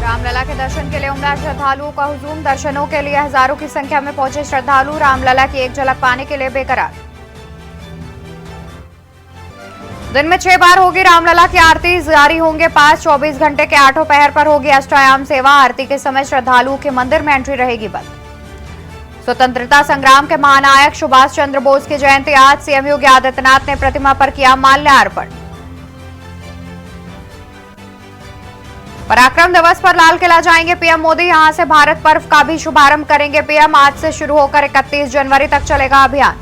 रामलला के दर्शन के लिए उमड़ा श्रद्धालुओं का हुजूम। दर्शनों के लिए हजारों की संख्या में पहुंचे श्रद्धालु। रामलला की एक झलक पाने के लिए बेकरार। दिन में 6 बार होगी रामलला की आरती। जारी होंगे पास। 24 घंटे के 8 पहर पर होगी अष्टयाम सेवा। आरती के समय श्रद्धालुओं के मंदिर में एंट्री रहेगी बंद। स्वतंत्रता संग्राम के महानायक सुभाष चंद्र बोस की जयंती आज। सीएम योगी आदित्यनाथ ने प्रतिमा पर किया माल्यार्पण। पराक्रम दिवस पर लाल किला जाएंगे पीएम मोदी। यहां से भारत पर्व का भी शुभारंभ करेंगे पीएम। आज से शुरू होकर 31 जनवरी तक चलेगा अभियान।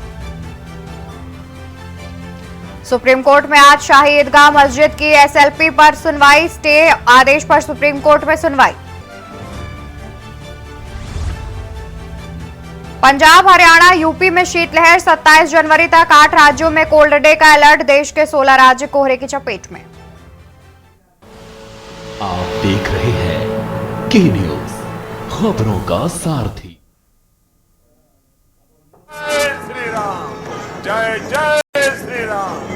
सुप्रीम कोर्ट में आज शाही ईदगाह मस्जिद की एसएलपी पर सुनवाई। स्टे आदेश पर सुप्रीम कोर्ट में सुनवाई। पंजाब, हरियाणा, यूपी में शीतलहर 27 जनवरी तक। 8 राज्यों में कोल्ड डे का अलर्ट। देश के 16 राज्य कोहरे की चपेट में। आप देख रहे हैं की न्यूज, खबरों का सारथी। जय श्री राम, जय जय श्री राम।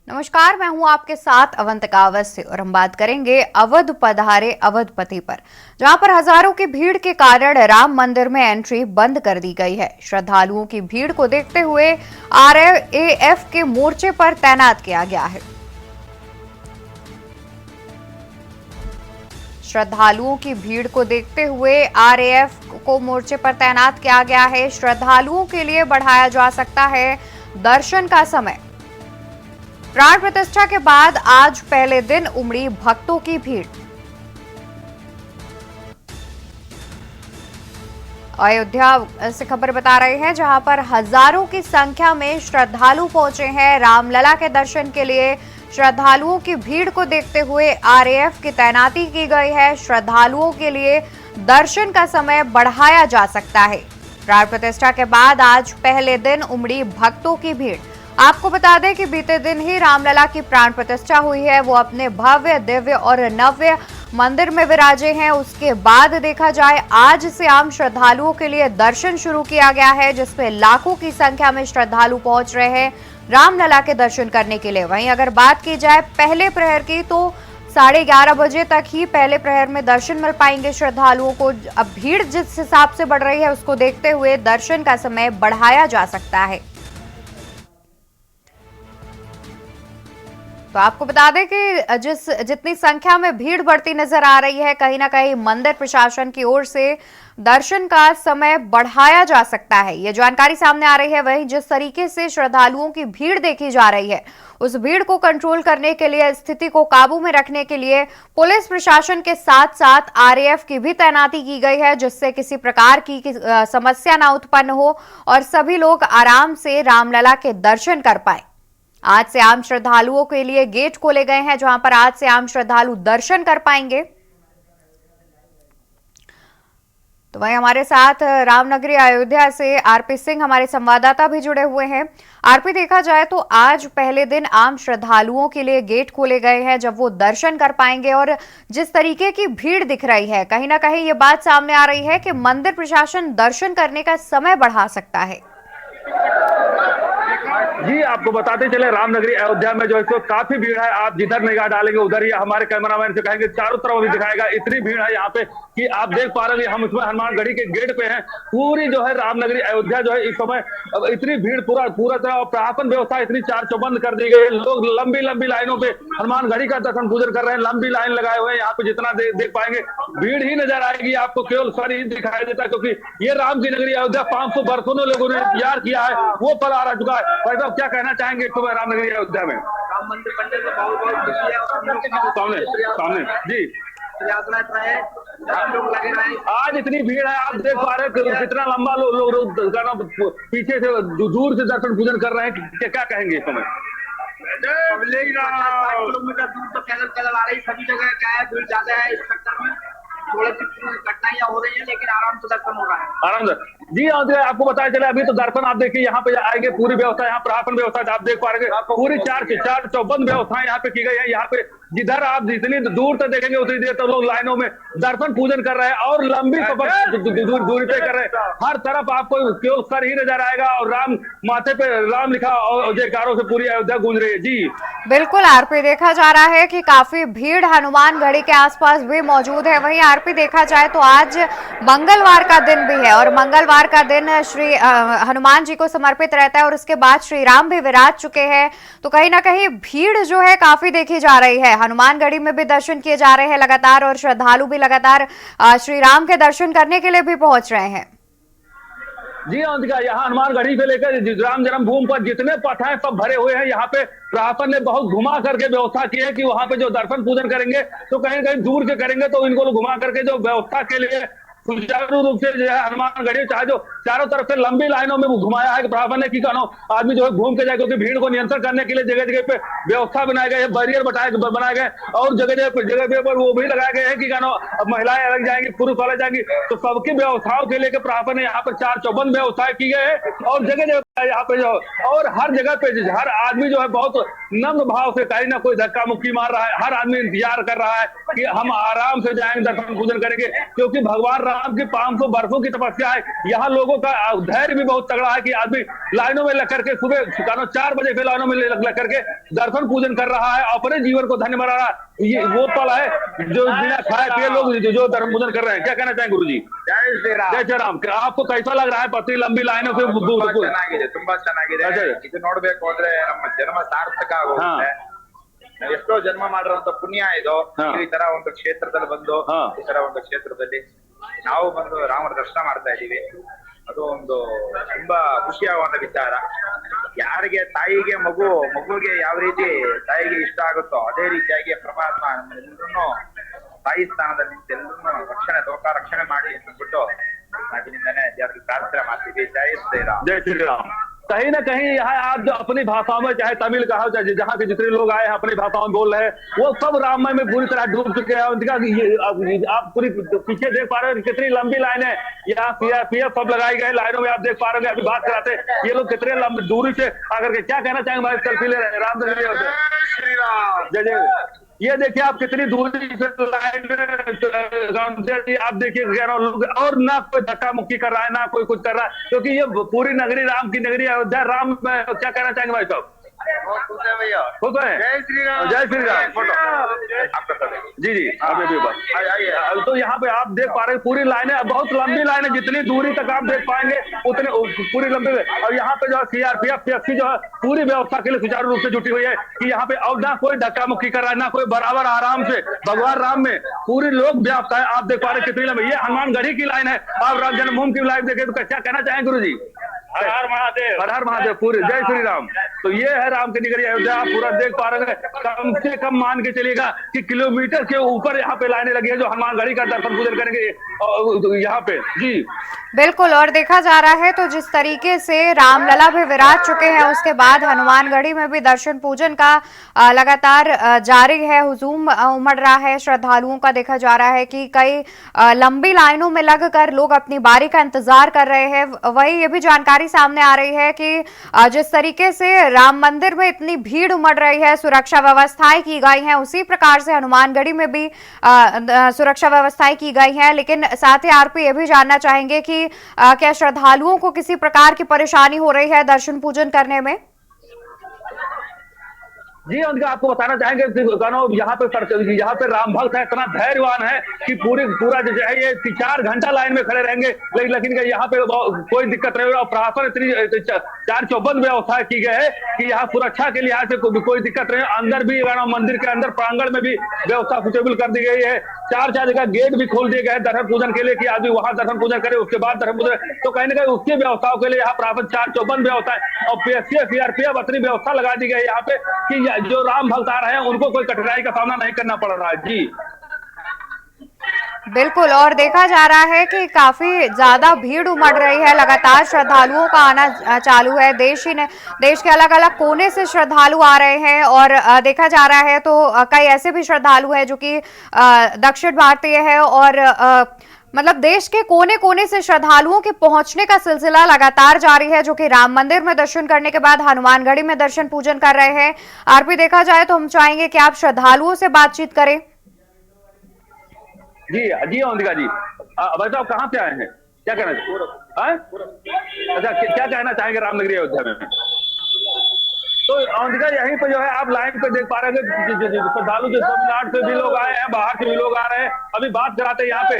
नमस्कार, मैं हूं आपके साथ अवंतिका अवस्थी और हम बात करेंगे अवध पधारे अवधपति पर, जहां पर हजारों की भीड़ के कारण राम मंदिर में एंट्री बंद कर दी गई है। श्रद्धालुओं की भीड़ को देखते हुए आरएएफ के मोर्चे पर तैनात किया गया है। श्रद्धालुओं की भीड़ को देखते हुए आरएएफ को मोर्चे पर तैनात किया गया है। श्रद्धालुओं के लिए बढ़ाया जा सकता है दर्शन का समय। प्राण प्रतिष्ठा के बाद आज पहले दिन उमड़ी भक्तों की भीड़। अयोध्या से खबर बता रहे हैं, जहां पर हजारों की संख्या में श्रद्धालु पहुंचे हैं रामलला के दर्शन के लिए। श्रद्धालुओं की भीड़ को देखते हुए आरएएफ की तैनाती की गई है। श्रद्धालुओं के लिए दर्शन का समय बढ़ाया जा सकता है। प्राण प्रतिष्ठा के बाद आज पहले दिन उमड़ी भक्तों की भीड़। आपको बता दें कि बीते दिन ही रामलला की प्राण प्रतिष्ठा हुई है। वो अपने भव्य, दिव्य और नव्य मंदिर में विराजे हैं। उसके बाद देखा जाए आज से आम श्रद्धालुओं के लिए दर्शन शुरू किया गया है, जिसमें लाखों की संख्या में श्रद्धालु पहुंच रहे हैं रामलला के दर्शन करने के लिए। वहीं अगर बात की जाए पहले प्रहर की, तो 11:30 बजे तक ही पहले प्रहर में दर्शन मिल पाएंगे श्रद्धालुओं को। अब भीड़ जिस हिसाब से बढ़ रही है, उसको देखते हुए दर्शन का समय बढ़ाया जा सकता है। तो आपको बता दें कि जितनी संख्या में भीड़ बढ़ती नजर आ रही है, कहीं ना कहीं मंदिर प्रशासन की ओर से दर्शन का समय बढ़ाया जा सकता है, ये जानकारी सामने आ रही है। वहीं जिस तरीके से श्रद्धालुओं की भीड़ देखी जा रही है, उस भीड़ को कंट्रोल करने के लिए, स्थिति को काबू में रखने के लिए पुलिस प्रशासन के साथ साथ आरएएफ की भी तैनाती की गई है, जिससे किसी प्रकार की समस्या ना उत्पन्न हो और सभी लोग आराम से रामलला के दर्शन कर पाए। आज से आम श्रद्धालुओं के लिए गेट खोले गए हैं, जहां पर आज से आम श्रद्धालु दर्शन कर पाएंगे। तो वहीं हमारे साथ रामनगरी अयोध्या से आरपी सिंह हमारे संवाददाता भी जुड़े हुए हैं। आरपी, देखा जाए तो आज पहले दिन आम श्रद्धालुओं के लिए गेट खोले गए हैं, जब वो दर्शन कर पाएंगे। और जिस तरीके की भीड़ दिख रही है, कहीं ना कहीं ये बात सामने आ रही है कि मंदिर प्रशासन दर्शन करने का समय बढ़ा सकता है। जी, आपको बताते चले रामनगरी अयोध्या में जो इसको काफी भीड़ है। आप जिधर निगाह डालेंगे उधर ही हमारे कैमरामैन से कहेंगे चारों तरफ भी दिखाएगा। इतनी भीड़ है यहाँ पे कि आप देख पा रहे हैं, हम इसमें हनुमानगढ़ी के गेट पे हैं। पूरी जो है रामनगरी अयोध्या जो है इस समय इतनी भीड़ पूरा तरह और प्रशासन व्यवस्था इतनी चार चौबंद कर दी गई है। लोग लंबी लंबी लाइनों पे हनुमानगढ़ी का दर्शन पूजन कर रहे हैं। लंबी लाइन लगाए हुए हैं। यहाँ पे जितना देख पाएंगे भीड़ ही नजर आएगी आपको, केवल सर ही दिखाई देता है, क्योंकि ये राम की नगरी अयोध्या 500 वर्षों में लोगों ने तैयार किया है, वो पल आ चुका है। भाई साहब, क्या कहना चाहेंगे सुबह रामनगरी अयोध्या में? राम मंदिर बनने से बहुत बहुत खुशी है। सामने जी लोग लगे रहे। आज इतनी भीड़ है, आप देख पा रहे हैं कितना लंबा लोग पीछे से दूर से दर्शन पूजन कर रहे हैं। क्या कहेंगे इस समय? किलोमीटर दूर तो पैदल आ रही, सभी जगह क्या है, भीड़ ज्यादा है। इस चक्कर में थोड़ी सी कठिनाइयां हो रही है, लेकिन आराम से दर्शन हो रहा है। आराम से जी। आपको बताया चले, अभी तो दर्शन आप देखिए यहाँ पे आएंगे, पूरी व्यवस्था यहाँ प्रशासन व्यवस्था आप देख पा रहे हैं। पूरी चार चौबंद व्यवस्था यहाँ पे की गई है। यहाँ पे जिधर आप जितनी दूर तक देखेंगे उतनी देर तक लोग लाइनों में दर्शन पूजन कर रहे हैं और लंबी सफर दूरी तय कर रहे हैं। हर तरफ आपको केवल सर ही नजर आएगा और राम माथे पे राम लिखा और जयकारों से पूरी अयोध्या गूंज रही है। जी बिल्कुल आरपी, देखा जा रहा है कि काफी भीड़ हनुमानगढ़ी के आसपास भी मौजूद है। वहीं आरपी देखा जाए तो आज मंगलवार का दिन भी है और मंगलवार का दिन श्री हनुमान जी को समर्पित रहता है और उसके बाद श्री राम भी विराज चुके हैं, तो कहीं ना कहीं भीड़ जो है काफी देखी जा रही है। हनुमानगढ़ी में भी दर्शन किए जा रहे हैं लगातार और श्रद्धालु भी लगातार श्री राम के दर्शन करने के लिए भी पहुंच रहे हैं। जी अंतिका, यहाँ हनुमानगढ़ी से लेकर राम जन्मभूमि पर जितने पथ हैं सब भरे हुए हैं। यहाँ पे प्रशासन ने बहुत घुमा करके व्यवस्था की है कि वहां पे जो दर्शन पूजन करेंगे तो कहीं कहीं दूर के करेंगे, तो इनको घुमा करके जो व्यवस्था के लिए सुचारू रूप से जो है हनुमानगढ़ी चाहे जो चारों तरफ से लंबी लाइनों में घुमाया है प्रशासन ने कि आदमी जो है घूम के जाए, क्योंकि भीड़ को नियंत्रण करने के लिए जगह जगह पे व्यवस्था बनाए गए, बैरियर बनाए गए और जगह जगह पर वो भी लगाए गए हैं कि महिलाएं अलग जाएंगी, पुरुष अलग जाएंगी। तो सबकी व्यवस्थाओं के लेकर प्रशासन ने यहाँ पर 4 चौबंद व्यवस्थाएं की गई है और जगह जगह यहाँ पे जो और हर जगह पे हर आदमी जो है बहुत नम्र भाव से कहीं ना कोई धक्का मुक्की मार रहा है। हर आदमी इंतजार कर रहा है कि हम आराम से जाएंगे, दर्शन पूजन करेंगे, क्योंकि भगवान राम की 500 वर्षों की तपस्या है। यहाँ लोगों का धैर्य भी बहुत तगड़ा है कि आदमी लाइनों में लग करके सुबह 4 बजे से लाइनों में लग करके दर्शन पूजन कर रहा है, अपने जीवन को धन्य बना रहा है। ये वो पल है जो बिना खाए पिए लोग जो दर्शन पूजन कर रहे हैं। क्या कहना चाहेंगे गुरु जी? जय श्री राम। जय श्री राम। आपको कैसा लग रहा है पति लंबी लाइनों से? ತುಂಬಾ ಚೆನ್ನಾಗಿದೆ ಇದು ನೋಡ್ಬೇಕು ಅಂದ್ರೆ ನಮ್ಮ ಜನ್ಮ ಸಾರ್ಥಕ ಆಗುತ್ತೆ। ಎಷ್ಟೋ ಜನ್ಮ ಮಾಡಿರುವಂತ ಪುಣ್ಯ ಇದು ಈ ತರ ಒಂದು ಕ್ಷೇತ್ರದಲ್ಲಿ ಬಂದು ಈ ತರ ಒಂದು ಕ್ಷೇತ್ರದಲ್ಲಿ ನಾವು ಬಂದು ರಾಮನ ದರ್ಶನ ಮಾಡ್ತಾ ಇದೀವಿ। ಅದು ಒಂದು ತುಂಬಾ ಖುಷಿಯಾಗುವಂತ ವಿಚಾರ। ಯಾರಿಗೆ ತಾಯಿಗೆ ಮಗುವಿಗೆ ಯಾವ ರೀತಿ ತಾಯಿಗೆ ಇಷ್ಟ ಆಗುತ್ತೋ ಅದೇ ರೀತಿಯಾಗಿ ಪರಮಾತ್ಮ ಎಲ್ಲರನ್ನೂ ತಾಯಿ ಸ್ಥಾನದಲ್ಲಿ ನಿಂತು ಎಲ್ಲರನ್ನೂ ಲೋಕ ರಕ್ಷಣೆ ಮಾಡಿ ಅಂದ್ಬಿಟ್ಟು ನಾವಿನಿಂದನೇ ದೇವರಿಗೆ ಪ್ರಾರ್ಥನೆ ಮಾಡ್ತೀವಿ। ಜೈ ಶ್ರೀರಾಮ್। जय श्री राम। कहीं ना कहीं यहाँ आप जो अपनी भाषाओं में चाहे तमिल कहा हो चाहे जहाँ के जितने लोग आए हैं अपनी भाषाओं में बोल रहे हैं, वो सब राममय में पूरी तरह डूब चुके हैं। उनका आप पूरी पीछे देख पा रहे हैं कितनी लंबी लाइन है। यहाँ सीआरपीएफ सब लगाई गए लाइनों में, आप देख पा रहे हैं। अभी बात कराते ये लोग कितने लंबी दूरी से आकर के क्या कहना चाहेंगे? हमारे सेल्फी ले रहे हैं राम श्री राम। जय जय। ये देखिए आप कितनी दूरी से लाइन आप देखिए लोग, और ना कोई धक्का मुक्की कर रहा है ना कोई कुछ कर रहा है, क्योंकि ये पूरी नगरी राम की नगरी अयोध्या। राम क्या कहना चाहेंगे भाई साहब? भैया जय श्री राम। जय श्री राम। जी जी तो यहाँ पे आप देख पा रहे हैं पूरी लाइनें बहुत लंबी लाइन है, जितनी दूरी तक आप देख पाएंगे उतने पूरी लंबी। और यहाँ पे जो है सीआरपीएफ पीएफसी जो है पूरी व्यवस्था के लिए सुचारू रूप से जुटी हुई है कि यहाँ पे और ना कोई धक्का मुक्की कर रहा है ना कोई, बराबर आराम से भगवान राम में पूरी लोग व्याप्त है। आप देख पा रहे कितनी लंबी ये हनुमानगढ़ी की लाइन है। आप राम जन्मभूमि की लाइन देखे तो क्या कहना चाहेंगे गुरु जी? हर हर महादेव। हर हर महादेव। पूरे जय श्री राम। तो ये है राम की नगरी अयोध्या। आप पूरा देख पा रहे हैं, कम से कम मान के चलिएगा कि किलोमीटर के ऊपर यहाँ पे लाइनें लगी है जो हनुमानगढ़ी का दर्शन पूजन करेंगे यहाँ पे। जी बिल्कुल। और देखा जा रहा है तो जिस तरीके से रामलला भी विराज चुके हैं उसके बाद हनुमानगढ़ी में भी दर्शन पूजन का लगातार जारी है। हुजूम उमड़ रहा है श्रद्धालुओं का। देखा जा रहा है कि कई लंबी लाइनों में लगकर लोग अपनी बारी का इंतजार कर रहे हैं। वही ये भी जानकारी सामने आ रही है कि जिस तरीके से राम मंदिर में इतनी भीड़ उमड़ रही है, सुरक्षा व्यवस्थाएं की गई हैं, उसी प्रकार से हनुमानगढ़ी में भी सुरक्षा व्यवस्थाएं की गई हैं। लेकिन साथ ही आरपी ये भी जानना चाहेंगे कि क्या श्रद्धालुओं को किसी प्रकार की परेशानी हो रही है दर्शन पूजन करने में? जी उनका आपको बताना चाहेंगे यहाँ पे राम भक्त है, इतना धैर्यवान है कि पूरा जो है ये 4 घंटा लाइन में खड़े रहेंगे, लेकिन यहाँ पे कोई दिक्कत नहीं हो। प्रशासन इतनी 4 चौबंद व्यवस्था की गई है कि यहाँ सुरक्षा के लिहाज से कोई दिक्कत नहीं। अंदर भी मंदिर के अंदर प्रांगण में भी व्यवस्था सुटेबल कर दी गई है। 4 जगह गेट भी खोल दिए गए हैं दर्शन पूजन के लिए कि आदमी वहां दर्शन पूजन करे, उसके बाद दर्शन पूजन। तो कहीं ना कहीं उसकी व्यवस्थाओं के लिए यहाँ प्रशासन 4 चौबंद व्यवस्था है और पीएससी सीआरपीएफ अपनी व्यवस्था लगा दी गई है यहाँ पे कि जो राम भक्त आ रहे हैं उनको कोई कठिनाई का सामना नहीं करना पड़ रहा है। जी बिल्कुल, और देखा जा रहा है कि काफी ज्यादा भीड़ उमड़ रही है, लगातार श्रद्धालुओं का आना चालू है। देश के अलग अलग कोने से श्रद्धालु आ रहे हैं, और देखा जा रहा है तो कई ऐसे भी श्रद्धालु हैं जो कि दक्षिण भारतीय है, और मतलब देश के कोने कोने से श्रद्धालुओं के पहुंचने का सिलसिला लगातार जारी है, जो कि राम मंदिर में दर्शन करने के बाद हनुमानगढ़ी में दर्शन पूजन कर रहे हैं। आरपी, देखा जाए तो हम चाहेंगे कि आप श्रद्धालुओं से बातचीत करें। जी जी ओंदिका जी, भाई साहब कहाँ से आए हैं, क्या कहना चाहिए? अच्छा, क्या कहना चाहेंगे रामनगरी अयोध्या में? तो ओंदिका, यहीं पे जो है आप लाइन पे देख पा रहे हैं श्रद्धालु जो तमिलनाडु से भी लोग आए हैं, बाहर से भी लोग आ रहे हैं। अभी बात कराते हैं यहाँ पे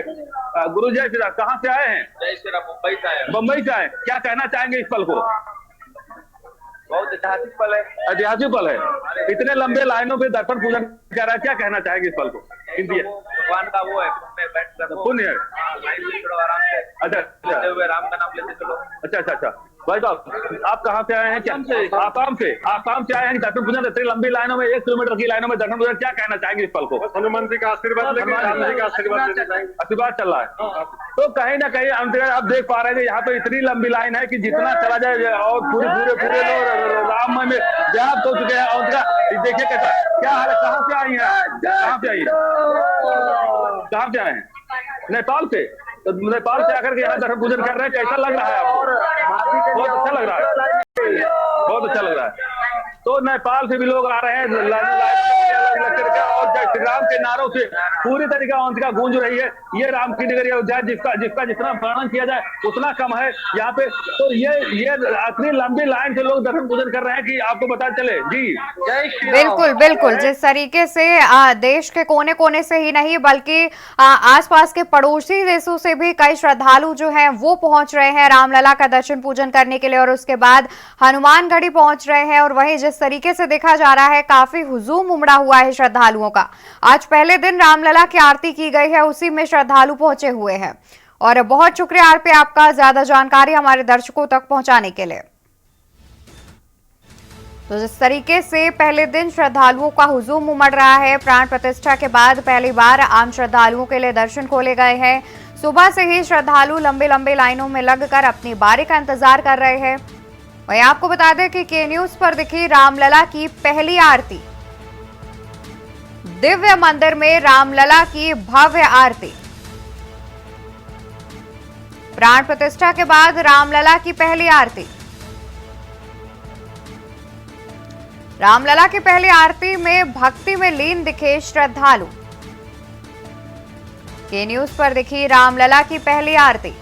गुरु जय श्री राम, कहाँ से आए हैं? जय श्री राम, मुंबई से आए। मुंबई से आए, क्या कहना चाहेंगे इस पल को? बहुत ऐतिहासिक पल है। ऐतिहासिक पल है, इतने लंबे लाइनों पे दर्शन पूजन कर रहा है, क्या कहना चाहेंगे इस पल को? भगवान का वो है, पुण्य है। आराम से अच्छा हुए राम का नाम लेते चलो। अच्छा भाई साहब, आप कहाँ से आए हैं? क्या आसाम से आए हैं दर्शन पूजन, इतनी लंबी लाइनों में, 1 किलोमीटर की लाइनों में दर्शन पूजन, क्या कहना चाहेंगे इस पल को? हनुमान जी का आशीर्वाद लेके, राम जी का आशीर्वाद चल रहा है। तो कहीं ना कहीं आप देख पा रहे हैं यहाँ पे इतनी लंबी लाइन है कि जितना चला जाए, और पूरे लोग राममय में व्याप्त हो चुके हैं। और देखिए कैसा क्या हाल है, कहाँ से आई है, कहाँ से आए हैं? नेपाल से। तो नेपाल से आकर के यहाँ दर्शन पूजन कर रहे हैं, कैसा लग रहा है आपको? बहुत अच्छा लग रहा है, बहुत अच्छा लग रहा है। तो नेपाल से भी लोग आ रहे हैं, और जय श्री राम के नारों से पूरी तरीके से गूंज रही है ये राम की नगरी अयोध्या, जिसका जितना वर्णन किया जाए उतना कम है यहाँ पे। तो ये इतनी लंबी लाइन से लोग दर्शन पूजन कर रहे हैं कि आपको पता चले। जी बिल्कुल, जिस तरीके से देश के कोने कोने से ही नहीं बल्कि आसपास के पड़ोसी देशों से भी कई श्रद्धालु जो हैं वो पहुंच रहे हैं रामलला का दर्शन पूजन करने के लिए, और उसके बाद हनुमानगढ़ी पहुंच रहे हैं। और वहीं जिस तरीके से देखा जा रहा है, काफी हुजूम उमड़ा हुआ है श्रद्धालुओं का। आज पहले दिन रामलला की आरती की गई है, उसी में श्रद्धालु पहुंचे हुए हैं। और बहुत शुक्रिया आरपी आपका ज्यादा जानकारी हमारे दर्शकों तक पहुंचाने के लिए। तो जिस तरीके से पहले दिन श्रद्धालुओं का हुजूम उमड़ रहा है, प्राण प्रतिष्ठा के बाद पहली बार आम श्रद्धालुओं के लिए दर्शन खोले गए हैं। सुबह से ही श्रद्धालु लंबे लंबे लाइनों में लगकर अपनी बारी का इंतजार कर रहे हैं। वहीं आपको बता दें कि के न्यूज पर दिखी रामलला की पहली आरती, दिव्य मंदिर में रामलला की भव्य आरती। प्राण प्रतिष्ठा के बाद रामलला की पहली आरती। रामलला की पहली आरती में भक्ति में लीन दिखे श्रद्धालु। के न्यूज पर दिखी रामलला की पहली आरती।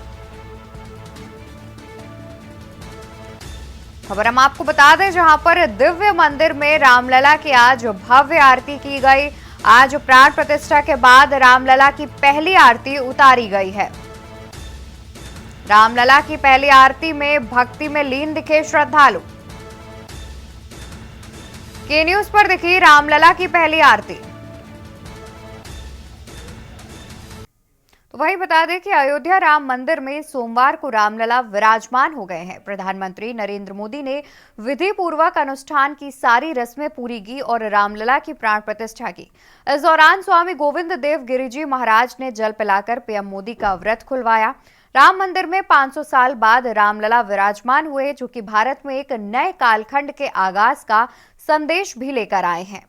खबर हम आपको बता दें, जहां पर दिव्य मंदिर में रामलला की आज भव्य आरती की गई। आज प्राण प्रतिष्ठा के बाद रामलला की पहली आरती उतारी गई है। रामलला की पहली आरती में भक्ति में लीन दिखे श्रद्धालु। के न्यूज पर दिखी रामलला की पहली आरती। तो वही बता दें कि अयोध्या राम मंदिर में सोमवार को रामलला विराजमान हो गए हैं। प्रधानमंत्री नरेंद्र मोदी ने विधि पूर्वक अनुष्ठान की सारी रस्में पूरी की और रामलला की प्राण प्रतिष्ठा की। इस दौरान स्वामी गोविंद देव गिरिजी महाराज ने जल पिलाकर पीएम मोदी का व्रत खुलवाया। राम मंदिर में 500 साल बाद रामलला विराजमान हुए, जो कि भारत में एक नए कालखंड के आगाज का संदेश भी लेकर आए हैं।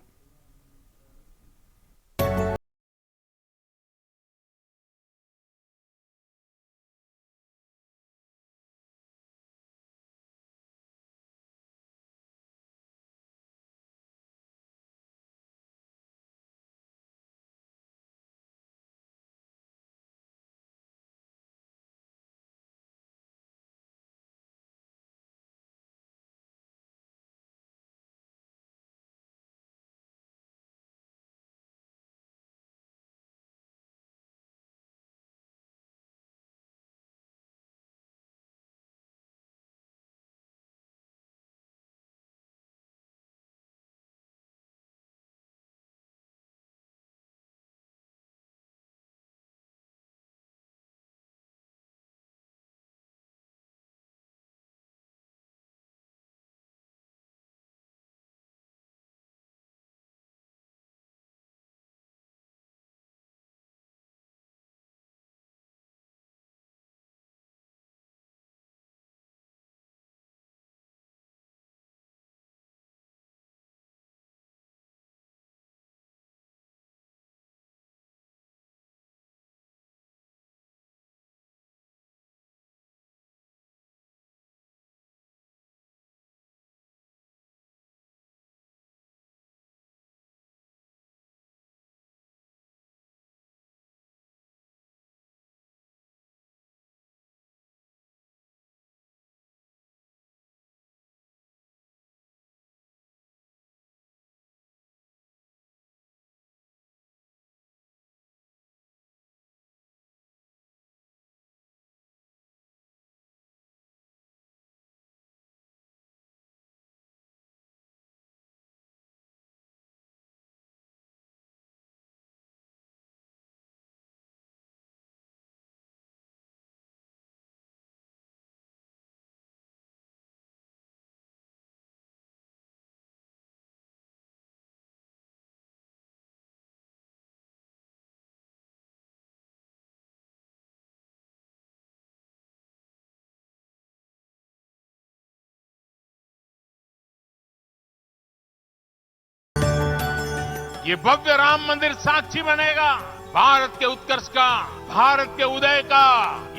ये भव्य राम मंदिर साक्षी बनेगा भारत के उत्कर्ष का, भारत के उदय का।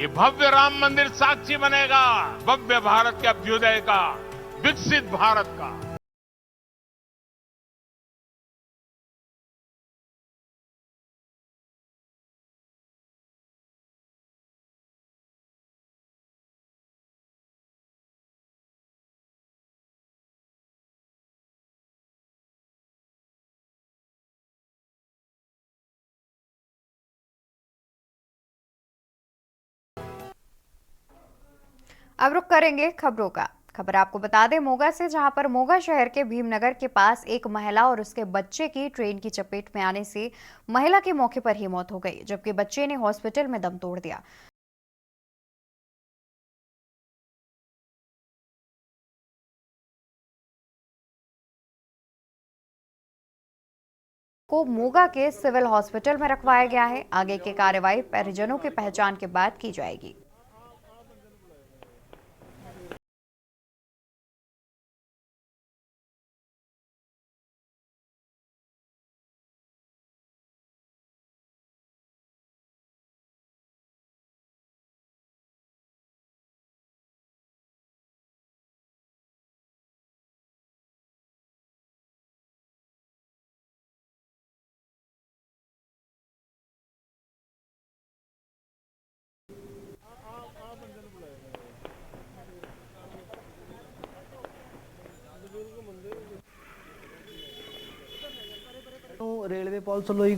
ये भव्य राम मंदिर साक्षी बनेगा भव्य भारत के अभ्युदय का, विकसित भारत का। अब रुक करेंगे खबरों का। खबर आपको बता दें मोगा से, जहां पर मोगा शहर के भीमनगर के पास एक महिला और उसके बच्चे की ट्रेन की चपेट में आने से महिला की मौके पर ही मौत हो गई, जबकि बच्चे ने हॉस्पिटल में दम तोड़ दिया। को मोगा के सिविल हॉस्पिटल में रखवाया गया है। आगे की कार्रवाई परिजनों की पहचान के बाद की जाएगी। ਰੇਲਵੇ ਪੁਲਿਸ ਵੱਲੋਂ ਹੀ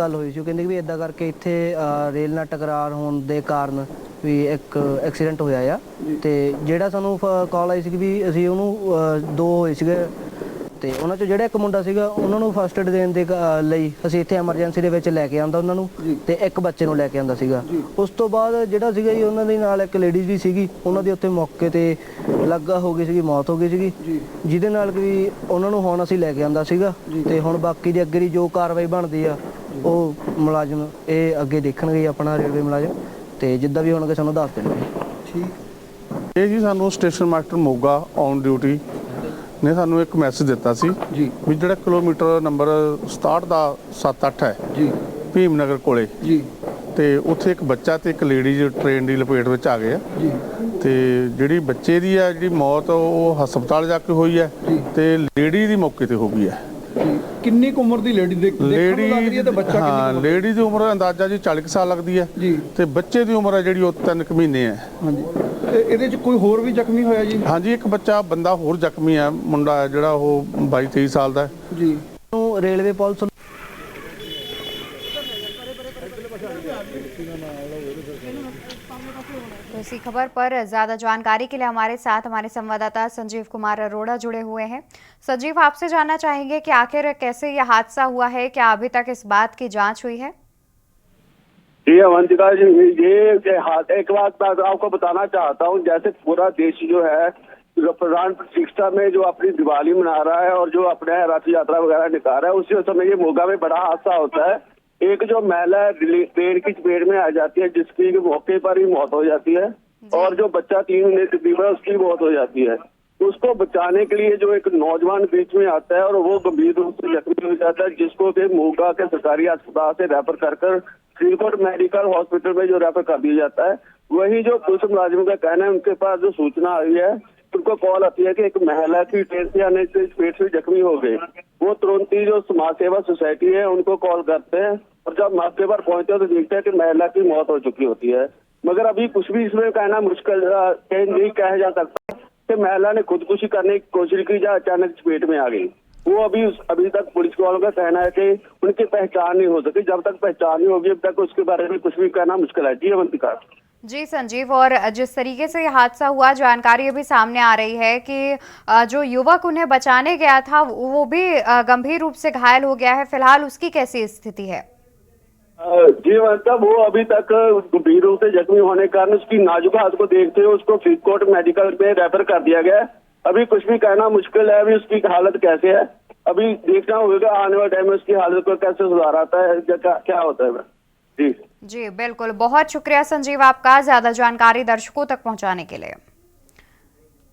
ਗੱਲ ਹੋਈ ਸੀ। ਉਹ ਕਹਿੰਦੇ ਵੀ ਇਦਾਂ ਕਰਕੇ ਇੱਥੇ ਰੇਲ ਨਾਲ ਟਕਰਾਰ ਹੋਣ ਦੇ ਕਾਰਨ ਵੀ ਇੱਕ ਐਕਸੀਡੈਂਟ ਹੋਇਆ ਆ ਤੇ ਜਿਹੜਾ ਸਾਨੂੰ ਕਾਲ ਆਈ ਸੀ ਵੀ ਅਸੀਂ ਉਹਨੂੰ ਦੋ ਹੋਏ ਸੀਗੇ ਤੇ ਉਹਨਾਂ ਚੋਂ ਜਿਹੜਾ ਇੱਕ ਮੁੰਡਾ ਸੀਗਾ ਉਹਨਾਂ ਨੂੰ ਫਸਟ ਏਡ ਦੇਣ ਦੇ ਲਈ ਅਸੀਂ ਇੱਥੇ ਐਮਰਜੈਂਸੀ ਦੇ ਵਿੱਚ ਲੈ ਕੇ ਆਂਦਾ ਉਹਨਾਂ ਨੂੰ ਤੇ ਇੱਕ ਬੱਚੇ ਨੂੰ ਲੈ ਕੇ ਆਂਦਾ ਸੀਗਾ। ਉਸ ਤੋਂ ਬਾਅਦ ਜਿਹੜਾ ਸੀਗਾ ਜੀ ਉਹਨਾਂ ਦੇ ਨਾਲ ਇੱਕ ਲੇਡੀਜ਼ ਵੀ ਸੀਗੀ, ਉਹਨਾਂ ਦੀ ਉੱਥੇ ਮੌਕੇ ਤੇ ਲੱਗਾ ਹੋ ਗਈ ਸੀਗੀ, ਮੌਤ ਹੋ ਗਈ ਸੀਗੀ, ਜਿਹਦੇ ਨਾਲ ਵੀ ਉਹਨਾਂ ਨੂੰ ਹੁਣ ਅਸੀਂ ਲੈ ਕੇ ਆਂਦਾ ਸੀਗਾ ਤੇ ਹੁਣ ਬਾਕੀ ਦੀ ਅੱਗੇ ਦੀ ਜੋ ਕਾਰਵਾਈ ਬਣਦੀ ਆ ਉਹ ਮੁਲਾਜ਼ਮ ਇਹ ਅੱਗੇ ਦੇਖਣਗੇ ਆਪਣਾ ਰੇਲਵੇ ਮੁਲਾਜ਼ਮ ਤੇ ਜਿੱਦਾਂ ਵੀ ਹੋਣਗੇ ਸਾਨੂੰ ਦੱਸ ਦੇਣਗੇ। ਠੀਕ ਇਹ ਜੀ ਸਾਨੂੰ station master Moga on duty ਨੇ ਸਾਨੂੰ ਇੱਕ ਮੈਸੇਜ ਦਿੱਤਾ ਸੀ ਜੀ ਵੀ ਜਿਹੜਾ ਕਿਲੋਮੀਟਰ ਨੰਬਰ 67 ਦਾ 7-8 ਹੈ ਜੀ ਭੀਮਨਗਰ ਕੋਲੇ ਜੀ ਤੇ ਉੱਥੇ ਇੱਕ ਬੱਚਾ ਤੇ ਇੱਕ ਲੇਡੀਜ਼ ਟ੍ਰੇਨ ਦੀ ਲਪੇਟ ਵਿੱਚ ਆ ਗਏ ਆ ਜੀ ਤੇ ਜਿਹੜੀ ਬੱਚੇ ਦੀ ਆ ਜਿਹੜੀ ਮੌਤ ਉਹ ਹਸਪਤਾਲ ਜਾ ਕੇ ਹੋਈ ਹੈ ਤੇ ਲੇਡੀ ਦੀ ਮੌਕੇ ਤੇ ਹੋ ਗਈ ਹੈ। ਕਿੰਨੀ ਕੁ ਉਮਰ ਦੀ ਲੇਡੀ ਦੇਖਣ ਨੂੰ ਲੱਗ ਰਹੀ ਹੈ ਤੇ ਬੱਚਾ ਕਿੰਨੀ? ਹਾਂ ਲੇਡੀ ਦੀ ਉਮਰ ਅੰਦਾਜ਼ਾ ਜੀ 40 ਸਾਲ ਲੱਗਦੀ ਹੈ ਜੀ ਤੇ ਬੱਚੇ ਦੀ ਉਮਰ ਹੈ ਜਿਹੜੀ ਉਹ 3 ਮਹੀਨੇ ਹੈ। ਹਾਂਜੀ ਤੇ ਇਹਦੇ ਚ ਕੋਈ ਹੋਰ ਵੀ ਜ਼ਖਮੀ ਹੋਇਆ ਜੀ? ਹਾਂਜੀ ਇੱਕ ਬੰਦਾ ਹੋਰ ਜ਼ਖਮੀ ਹੈ, ਮੁੰਡਾ ਹੈ ਜਿਹੜਾ ਉਹ 22-23 ਸਾਲ ਦਾ ਜੀ। ਰੇਲਵੇ ਪੁਲਿਸ तो इसी खबर पर ज्यादा जानकारी के लिए हमारे साथ हमारे संवाददाता संजीव कुमार अरोड़ा जुड़े हुए हैं। संजीव, आपसे जानना चाहेंगे कि आखिर कैसे यह हादसा हुआ है, क्या अभी तक इस बात की जांच हुई है? जी अवंतिका जी, ये एक बात मैं आपको बताना चाहता हूँ। जैसे पूरा देश जो है प्रधान प्रतिष्ठा में जो अपनी दिवाली मना रहा है और जो अपने रथ यात्रा वगैरह निकाल रहा है, उसी समय ये मोगा में बड़ा हादसा होता है। एक जो महिला ट्रेन की चपेट में आ जाती है जिसकी मौके पर ही मौत हो जाती है और जो बच्चा 3 महीने तकरीबन है उसकी मौत हो जाती है। उसको बचाने के लिए जो एक नौजवान बीच में आता है और वो गंभीर रूप से जख्मी हो जाता है, जिसको कि मोगा के सरकारी अस्पताल से रेफर कर फरीदकोट मेडिकल हॉस्पिटल में जो रेफर कर दिया जाता है। वही जो पुलिस मुलाजिमों का कहना है, उनके पास जो सूचना आई है उनको कॉल आती है कि एक महिला की ट्रेन से आने से पेट से जख्मी हो गए। वो तुरंत ही जो समाज सेवा सोसाइटी है उनको कॉल करते हैं और जब मौके पर पहुंचते हैं तो देखते हैं कि महिला की मौत हो चुकी होती है। मगर अभी कुछ भी इसमें कहना मुश्किल नहीं कहा जा सकता कि महिला ने खुदकुशी करने की कोशिश की या अचानक चपेट में आ गई। वो अभी तक पुलिस वालों का कहना है कि उनकी पहचान नहीं हो सकी। जब तक पहचान नहीं होगी अब तक उसके बारे में कुछ भी कहना मुश्किल है। जी अवंतिका। जी संजीव, और जिस तरीके से यह हादसा हुआ, जानकारी अभी सामने आ रही है कि जो युवक उन्हें बचाने गया था वो भी गंभीर रूप से घायल हो गया है। फिलहाल उसकी कैसी स्थिति है? जी मतलब वो अभी तक गंभीर रूप से जख्मी होने के कारण उसकी नाजुक हालत को देखते हुए उसको फरीदकोट मेडिकल में रेफर कर दिया गया है। अभी कुछ भी कहना मुश्किल है अभी उसकी हालत कैसे है। अभी देखना होगा आने वाले टाइम में उसकी हालत को कैसे सुधार आता है, क्या होता है। जी बिल्कुल, बहुत शुक्रिया संजीव आपका ज्यादा जानकारी दर्शकों तक पहुंचाने के लिए।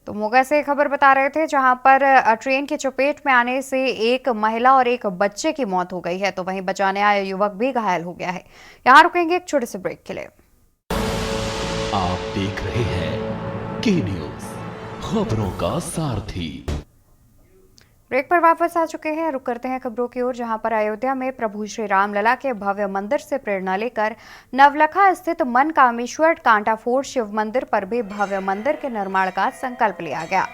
तो मोगा से खबर बता रहे थे जहां पर ट्रेन की चपेट में आने से एक महिला और एक बच्चे की मौत हो गई है, तो वहीं बचाने आया युवक भी घायल हो गया है। यहां रुकेंगे एक छोटे से ब्रेक के लिए। आप देख रहे हैं की न्यूज, खबरों का सारथी। ब्रेक पर वापस आ चुके हैं। रुक करते हैं खबरों की ओर, जहां पर अयोध्या में प्रभु श्री राम लला के भव्य मंदिर से प्रेरणा लेकर नवलखा स्थित मनकामेश्वर कांटाफोड़ शिव मंदिर पर भी भव्य मंदिर के निर्माण का संकल्प लिया गया।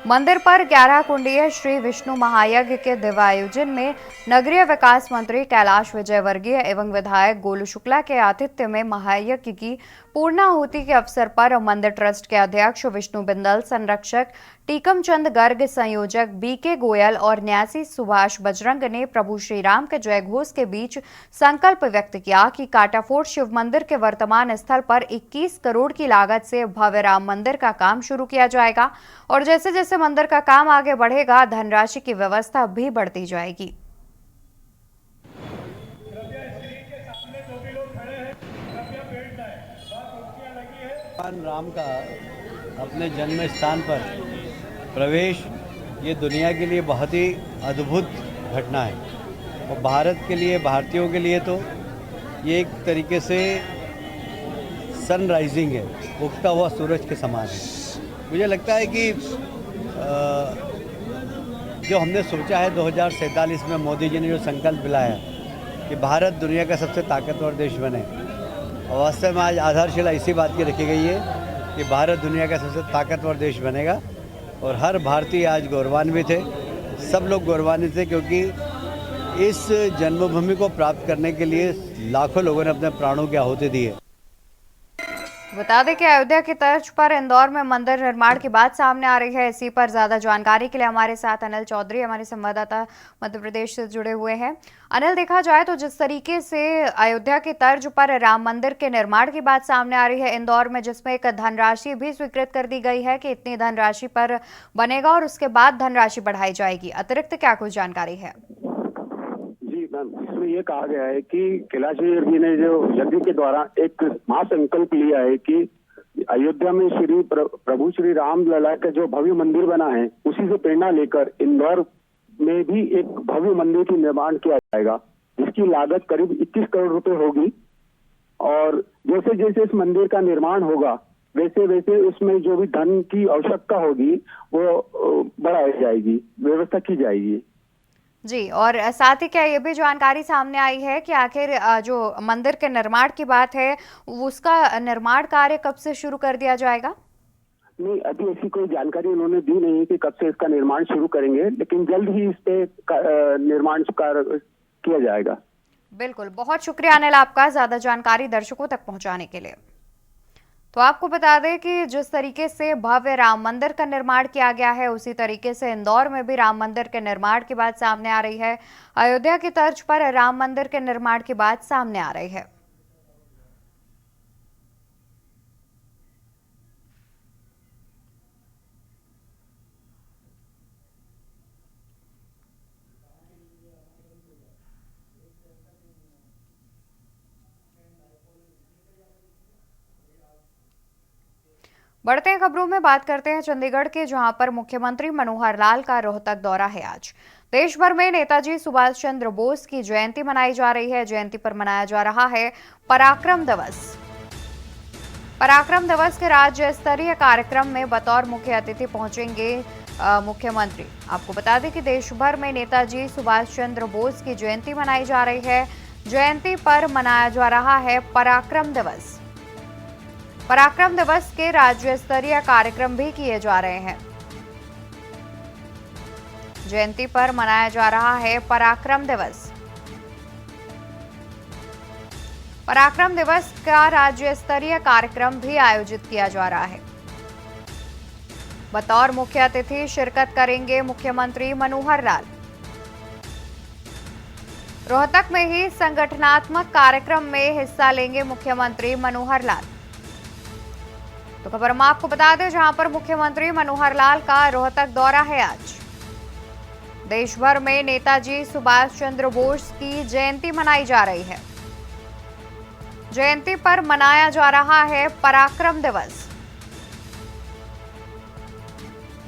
मंदिर पर 11 कुंडीय श्री विष्णु महायज्ञ के दिव्यायोजन में नगरीय विकास मंत्री कैलाश विजयवर्गीय एवं विधायक गोलू शुक्ला के आतिथ्य में महायज्ञ की पूर्णाहुति के अवसर पर मंदिर ट्रस्ट के अध्यक्ष विष्णु बिंदल, संरक्षक टीकमचंद गर्ग, संयोजक बीके गोयल और न्यासी सुभाष बजरंग ने प्रभु श्री राम के जयघोष के बीच संकल्प व्यक्त किया कि कांटाफोड़ शिव मंदिर के वर्तमान स्थल पर 21 करोड़ की लागत से भव्य राम मंदिर का काम शुरू किया जाएगा और जैसे जैसे मंदिर का काम आगे बढ़ेगा धनराशि की व्यवस्था भी बढ़ती जाएगी। भगवान राम का अपने जन्म स्थान पर प्रवेश ये दुनिया के लिए बहुत ही अद्भुत घटना है और भारत के लिए, भारतीयों के लिए तो ये एक तरीके से सनराइजिंग है, उगता हुआ सूरज के समान है। मुझे लगता है कि जो हमने सोचा है 2047 में मोदी जी ने जो संकल्प दिलाया कि भारत दुनिया का सबसे ताकतवर देश बने, और वास्तव में आज आधारशिला इसी बात की रखी गई है कि भारत दुनिया का सबसे ताकतवर देश बनेगा और हर भारतीय आज गौरवान्वित है, सब लोग गौरवान्वित है क्योंकि इस जन्मभूमि को प्राप्त करने के लिए लाखों लोगों ने अपने प्राणों की आहुति दी है। बता दें कि अयोध्या की तर्ज पर इंदौर में मंदिर निर्माण की बात सामने आ रही है। इसी पर ज्यादा जानकारी के लिए हमारे साथ अनिल चौधरी, हमारे संवाददाता मध्य प्रदेश से जुड़े हुए हैं। अनिल, देखा जाए तो जिस तरीके से अयोध्या की तर्ज पर राम मंदिर के निर्माण की बात सामने आ रही है इंदौर में, जिसमें एक धनराशि भी स्वीकृत कर दी गई है कि इतनी धनराशि पर बनेगा और उसके बाद धनराशि बढ़ाई जाएगी, अतिरिक्त क्या कुछ जानकारी है? इसमें ये कहा गया है कि कैलाश जी ने जो यज्ञ के द्वारा एक महासंकल्प लिया है कि अयोध्या में श्री प्रभु श्री राम लला का जो भव्य मंदिर बना है उसी से प्रेरणा लेकर इंदौर में भी एक भव्य मंदिर की निर्माण किया जाएगा, जिसकी लागत करीब 21 करोड़ रुपए होगी। और जैसे जैसे इस मंदिर का निर्माण होगा वैसे वैसे उसमें जो भी धन की आवश्यकता होगी वो बढ़ाई जाएगी, व्यवस्था की जाएगी जी। और साथ ही क्या ये भी जानकारी सामने आई है कि आखिर जो मंदिर के निर्माण की बात है उसका निर्माण कार्य कब से शुरू कर दिया जाएगा? नहीं, अभी ऐसी कोई जानकारी उन्होंने दी नहीं कि कब से इसका निर्माण शुरू करेंगे, लेकिन जल्द ही इस पे निर्माण कार्य किया जाएगा। बिल्कुल, बहुत शुक्रिया अनिल आपका ज्यादा जानकारी दर्शकों तक पहुंचाने के लिए। तो आपको बता दें कि जिस तरीके से भव्य राम मंदिर का निर्माण किया गया है उसी तरीके से इंदौर में भी राम मंदिर के निर्माण की बात सामने आ रही है। अयोध्या की तर्ज पर राम मंदिर के निर्माण की बात सामने आ रही है। बढ़ते हैं खबरों में, बात करते हैं चंडीगढ़ के, जहां पर मुख्यमंत्री मनोहर लाल का रोहतक दौरा है। आज देश भर में नेताजी सुभाष चंद्र बोस की जयंती मनाई जा रही है। जयंती पर मनाया जा रहा है पराक्रम दिवस। पराक्रम दिवस के राज्य स्तरीय कार्यक्रम में बतौर मुख्य अतिथि पहुंचेंगे मुख्यमंत्री। आपको बता दें कि देश भर में नेताजी सुभाष चंद्र बोस की जयंती मनाई जा रही है। जयंती पर मनाया जा रहा है पराक्रम दिवस। पराक्रम दिवस के राज्य स्तरीय कार्यक्रम भी किए जा रहे हैं। जयंती पर मनाया जा रहा है पराक्रम दिवस। पराक्रम दिवस का राज्य स्तरीय कार्यक्रम भी आयोजित किया जा रहा है। बतौर मुख्य अतिथि शिरकत करेंगे मुख्यमंत्री मनोहर लाल। रोहतक में ही संगठनात्मक कार्यक्रम में हिस्सा लेंगे मुख्यमंत्री मनोहर लाल। तो खबर हम आपको बता दें, जहां पर मुख्यमंत्री मनोहर लाल का रोहतक दौरा है। आज देश भर में नेताजी सुभाष चंद्र बोस की जयंती मनाई जा रही है। जयंती पर मनाया जा रहा है पराक्रम दिवस।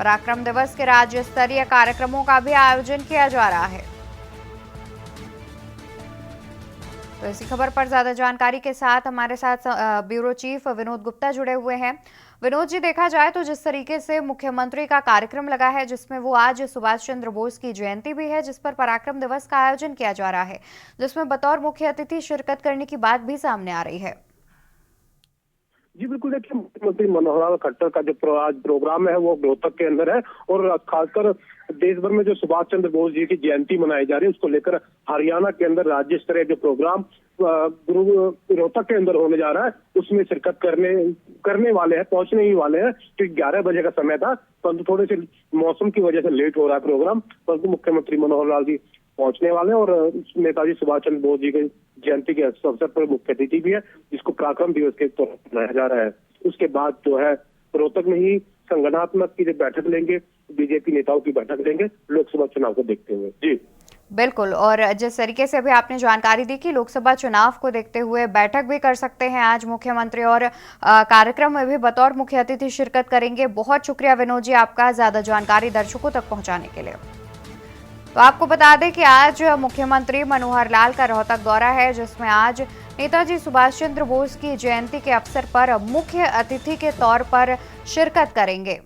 पराक्रम दिवस के राज्य स्तरीय कार्यक्रमों का भी आयोजन किया जा रहा है। तो इसी खबर पर ज्यादा जानकारी के साथ हमारे साथ ब्यूरो चीफ विनोद गुप्ता जुड़े हुए हैं। विनोद जी, देखा जाए तो जिस तरीके से मुख्यमंत्री का कार्यक्रम लगा है, जिसमें वो आज सुभाष चंद्र बोस की जयंती भी है, जिस पर पराक्रम दिवस का आयोजन किया जा रहा है, जिसमें बतौर मुख्य अतिथि शिरकत करने की बात भी सामने आ रही है। जी बिल्कुल, देखिए मुख्यमंत्री मनोहर लाल खट्टर का जो आज प्रोग्राम है वो रोहतक के अंदर है और खासकर देश भर में जो सुभाष चंद्र बोस जी की जयंती मनाई जा रही है उसको लेकर हरियाणा के अंदर राज्य स्तरीय जो प्रोग्राम रोहतक के अंदर होने जा रहा है उसमें शिरकत करने वाले हैं, पहुंचने ही वाले हैं। क्योंकि 11 बजे का समय था, परंतु थोड़े से मौसम की वजह से लेट हो रहा है प्रोग्राम, परंतु मुख्यमंत्री मनोहर लाल जी पहुंचने वाले हैं और नेताजी सुभाष चंद्र बोस जी की जयंती के अवसर पर मुख्य अतिथि भी है, जिसको पराक्रम दिवस के तौर पर मनाया जा रहा है। उसके बाद जो है रोहतक में ही संगठनात्मक की बैठक लेंगे, बीजेपी नेताओं की बैठक लेंगे लोकसभा चुनाव को देखते हुए। जी बिल्कुल, और जिस तरीके से भी आपने जानकारी दी कि लोकसभा चुनाव को देखते हुए बैठक भी कर सकते हैं आज मुख्यमंत्री और कार्यक्रम में भी बतौर मुख्य अतिथि शिरकत करेंगे। बहुत शुक्रिया विनोद जी आपका ज्यादा जानकारी दर्शकों तक पहुंचाने के लिए। तो आपको बता दें कि आज मुख्यमंत्री मनोहर लाल का रोहतक दौरा है, जिसमें आज नेताजी सुभाष चंद्र बोस की जयंती के अवसर पर मुख्य अतिथि के तौर पर शिरकत करेंगे।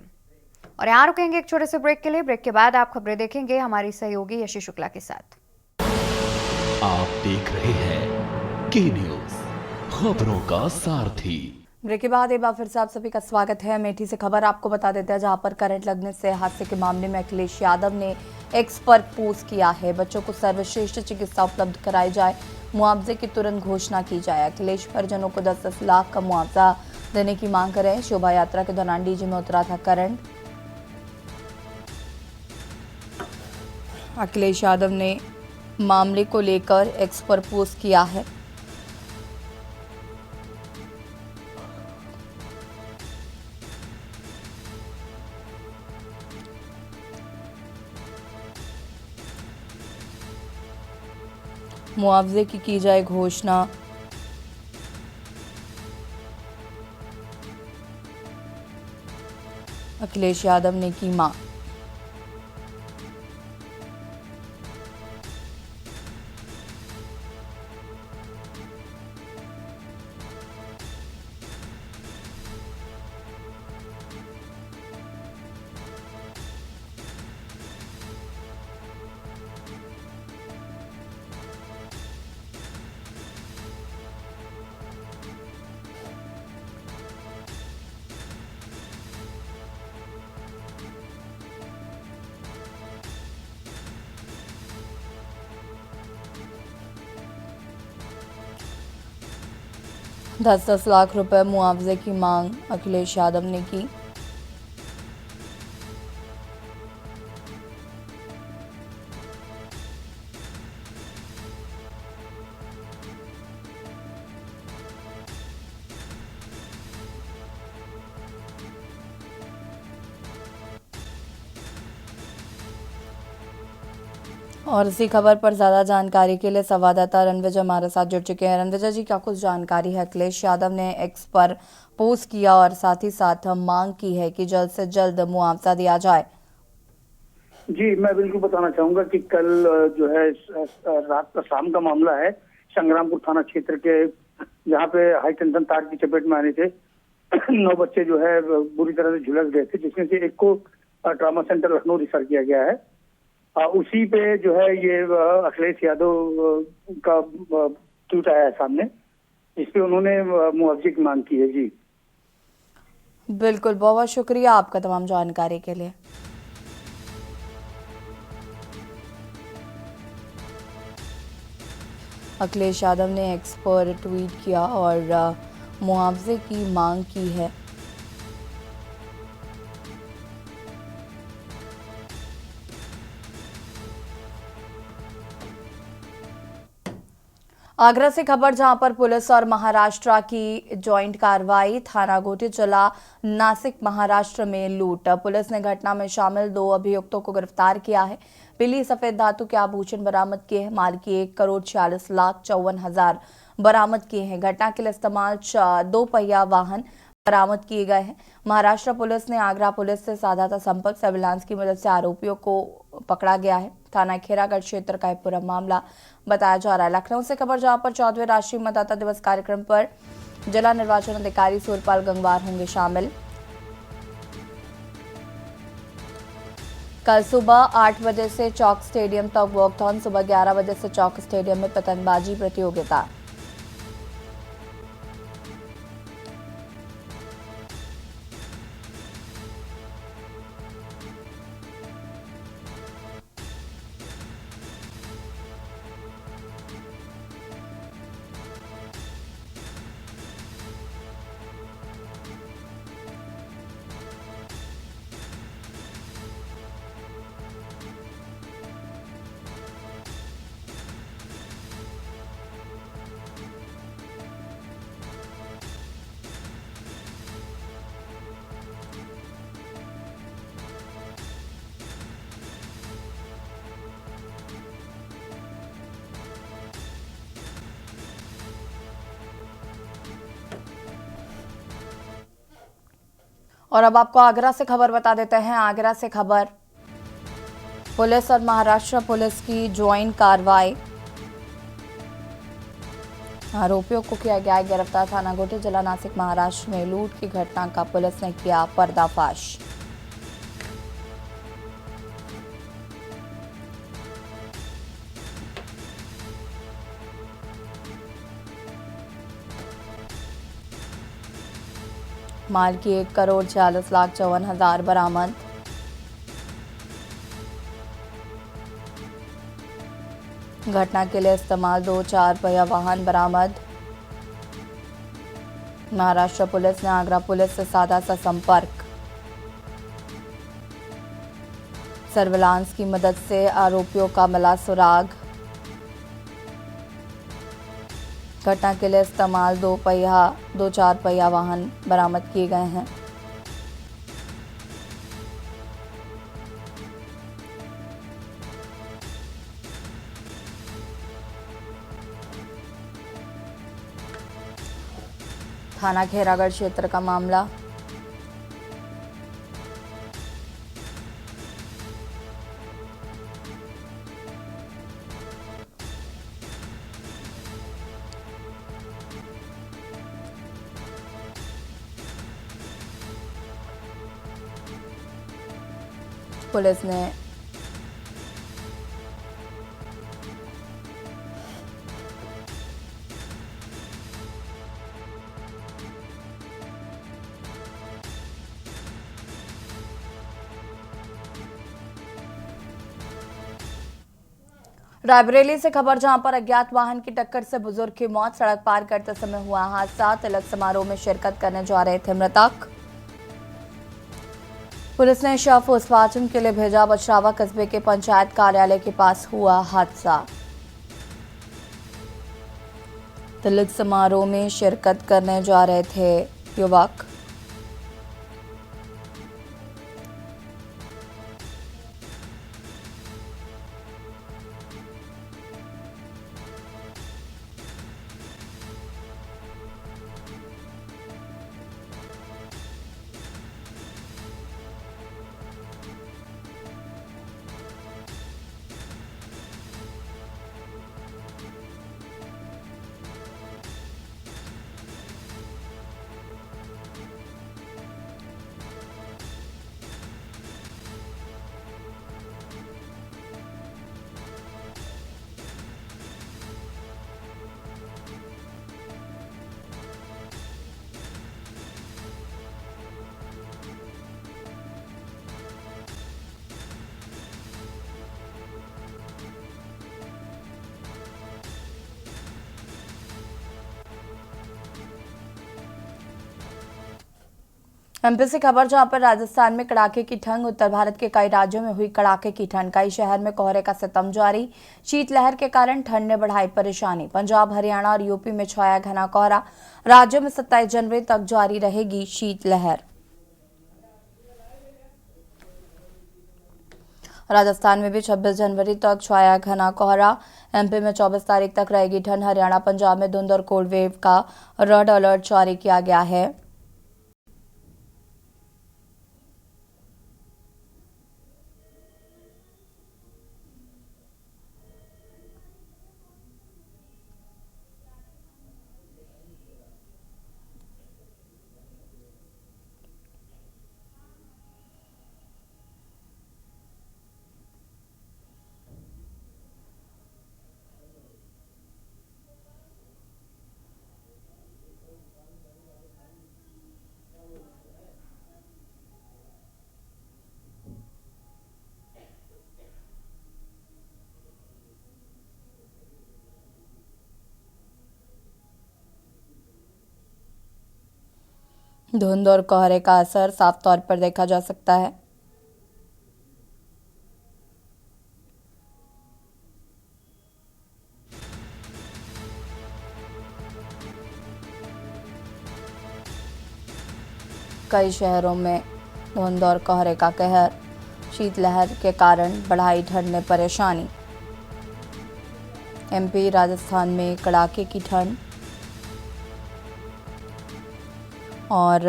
और यहाँ रुकेंगे एक छोटे से ब्रेक के लिए। ब्रेक के बाद आप खबरें देखेंगे हमारी सहयोगी यशी शुक्ला के साथ। आप देख रहे हैं के न्यूज, खबरों का सारथी। ब्रेक के बाद एक बार फिर से आप सभी का स्वागत है। अमेठी से खबर आपको बता देते हैं, जहां पर करंट लगने से हादसे के मामले में अखिलेश यादव ने एक्स पर पोस्ट किया है। बच्चों को सर्वश्रेष्ठ चिकित्सा उपलब्ध कराई जाए, मुआवजे की तुरंत घोषणा की जाए। अखिलेश परिजनों को 10-10 लाख का मुआवजा देने की मांग करें। शोभा यात्रा के दौरान डीजे में उतरा था करंट। अखिलेश यादव ने मामले को लेकर एक्स पर पोस्ट किया है। मुआवजे की जाए घोषणा। अखिलेश यादव ने की मांग। दस लाख रुपए मुआवजे की मांग अखिलेश यादव ने की। और इसी खबर पर ज्यादा जानकारी के लिए संवाददाता रणविजय हमारे साथ जुड़ चुके हैं। रणविजय जी, क्या कुछ जानकारी है? अखिलेश यादव ने एक्स पर पोस्ट किया और साथ ही साथ मांग की है कि जल्द से जल्द मुआवजा दिया जाए। जी, मैं बिल्कुल बताना चाहूंगा कि कल जो है रात का शाम का मामला है, संग्रामपुर थाना क्षेत्र के, जहाँ पे हाई टेंशन तार की चपेट में आने से 9 बच्चे जो है बुरी तरह से झुलस गए थे, जिसमें से एक को ट्रॉमा सेंटर लखनऊ रिफर किया गया है। उसी पे जो है ये अखिलेश यादव का ट्वीट आया है सामने, इस पे उन्होंने मुआवजे की मांग की है। जी बिल्कुल, बहुत शुक्रिया आपका तमाम जानकारी के लिए। अखिलेश यादव ने एक्स पर ट्वीट किया और मुआवजे की मांग की है। आगरा से खबर, जहां पर पुलिस और महाराष्ट्र की जॉइंट कार्रवाई। थाना घोटी जिला नासिक महाराष्ट्र में लूट। पुलिस ने घटना में शामिल 2 अभियुक्तों को गिरफ्तार किया है। पीली सफेद धातु के आभूषण बरामद किए हैं। माल की 1,46,54,00,000 बरामद किए हैं। घटना के लिए इस्तेमाल 2 पहिया वाहन बरामद किए गए हैं। महाराष्ट्र पुलिस ने आगरा पुलिस से साधा था संपर्क। सर्विलांस की मदद से आरोपियों को पकड़ा गया है। थाना खेरागढ़ क्षेत्र का पूरा मामला बताया जा रहा है। लखनऊ से खबर, जहां पर 14वें राष्ट्रीय मतदाता दिवस कार्यक्रम पर जिला निर्वाचन अधिकारी सूरपाल गंगवार होंगे शामिल। कल सुबह 8 बजे से चौक स्टेडियम तक वॉकथॉन, सुबह 11 बजे से चौक स्टेडियम में पतंगबाजी प्रतियोगिता। और अब आपको आगरा से खबर बता देते हैं। आगरा से खबर, पुलिस और महाराष्ट्र पुलिस की ज्वाइंट कार्रवाई। आरोपियों को किया गया गिरफ्तार। थाना गोटी, जिला नासिक, महाराष्ट्र में लूट की घटना का पुलिस ने किया पर्दाफाश। माल की 1,46,54,000 बरामद। घटना के लिए इस्तेमाल 2 4 पहिया वाहन बरामद। महाराष्ट्र पुलिस ने आगरा पुलिस से साधा सा संपर्क। सर्विलांस की मदद से आरोपियों का मिला सुराग। घटना के लिए इस्तेमाल 2 4 पहिया वाहन बरामद किए गए हैं। थाना खेरागढ़ क्षेत्र का मामला। पुलिस ने रायबरेली से खबर, जहां पर अज्ञात वाहन की टक्कर से बुजुर्ग की मौत। सड़क पार करते समय हुआ हादसा। तिलक समारोह में शिरकत करने जा रहे थे मृतक। पुलिस ने शव पोस्टमार्टम के लिए भेजा। बछरावा कस्बे के पंचायत कार्यालय के पास हुआ हादसा। तिलक समारोह में शिरकत करने जा रहे थे युवक। एमपी से खबर, जहां पर राजस्थान में कड़ाके की ठंड। उत्तर भारत के कई राज्यों में हुई कड़ाके की ठंड। कई शहर में कोहरे का सितम जारी। शीतलहर के कारण ठंड ने बढ़ाई परेशानी। पंजाब, हरियाणा और यूपी में छाया घना कोहरा। राज्यों में 27 जनवरी तक जारी रहेगी शीतलहर। राजस्थान में भी 26 जनवरी तक छाया घना कोहरा। एमपी में 24 तारीख तक रहेगी ठंड। हरियाणा, पंजाब में धुंध और कोल्ड वेव का रेड अलर्ट जारी किया गया है। धुंध और कोहरे का असर साफ तौर पर देखा जा सकता है। कई शहरों में धुंध और कोहरे का कहर, शीतलहर के कारण बढ़ाई ठंड में परेशानी। एमपी राजस्थान में कड़ाके की ठंड। और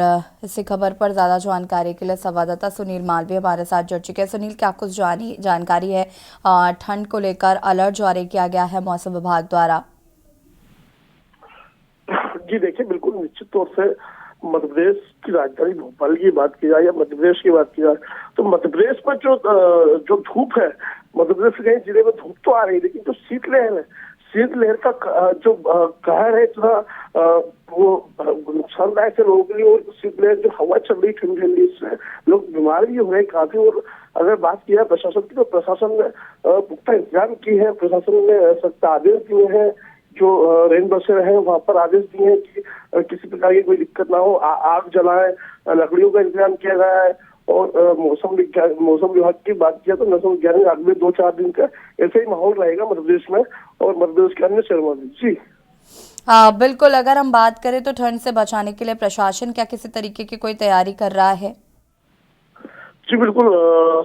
इसी खबर पर ज़्यादा जानकारी के लिए संवाददाता सुनील मालवीय हमारे साथ जुड़ चुके हैं। सुनील, क्या कुछ जानकारी है? ठंड को लेकर अलर्ट जारी किया गया है मौसम विभाग द्वारा। जी देखिए, बिल्कुल निश्चित तौर से मध्य प्रदेश की राजधानी भोपाल की बात की जाए या मध्य प्रदेश की बात की जाए तो मध्य प्रदेश में जो धूप है, मध्य प्रदेश के कई जिले में धूप तो आ रही है, लेकिन जो शीतलहर है, शीतलहर का जो कहर है इतना वो नुकसानदायक है लोगों के लिए। और शीतलहर जो हवा चल रही ठंडी ठंडी, इससे लोग बीमार भी हो रहे काफी। और अगर बात की जाए प्रशासन की, तो प्रशासन ने पुख्ता इंतजाम की है। प्रशासन ने सख्त आदेश दिए हैं, जो रेन बसेर है वहां पर आदेश दिए हैं कि किसी प्रकार की कोई दिक्कत ना हो, आग जलाएं, लकड़ियों का इंतजाम किया गया है। और मौसम विभाग की बात किया तो मौसम विज्ञान में अगले 2-4 दिन का ऐसे ही माहौल रहेगा मध्य प्रदेश में और मध्य प्रदेश के अन्य शहरों में। जी हाँ बिल्कुल, अगर हम बात करें तो ठंड से बचाने के लिए प्रशासन क्या किसी तरीके की कोई तैयारी कर रहा है? जी बिल्कुल,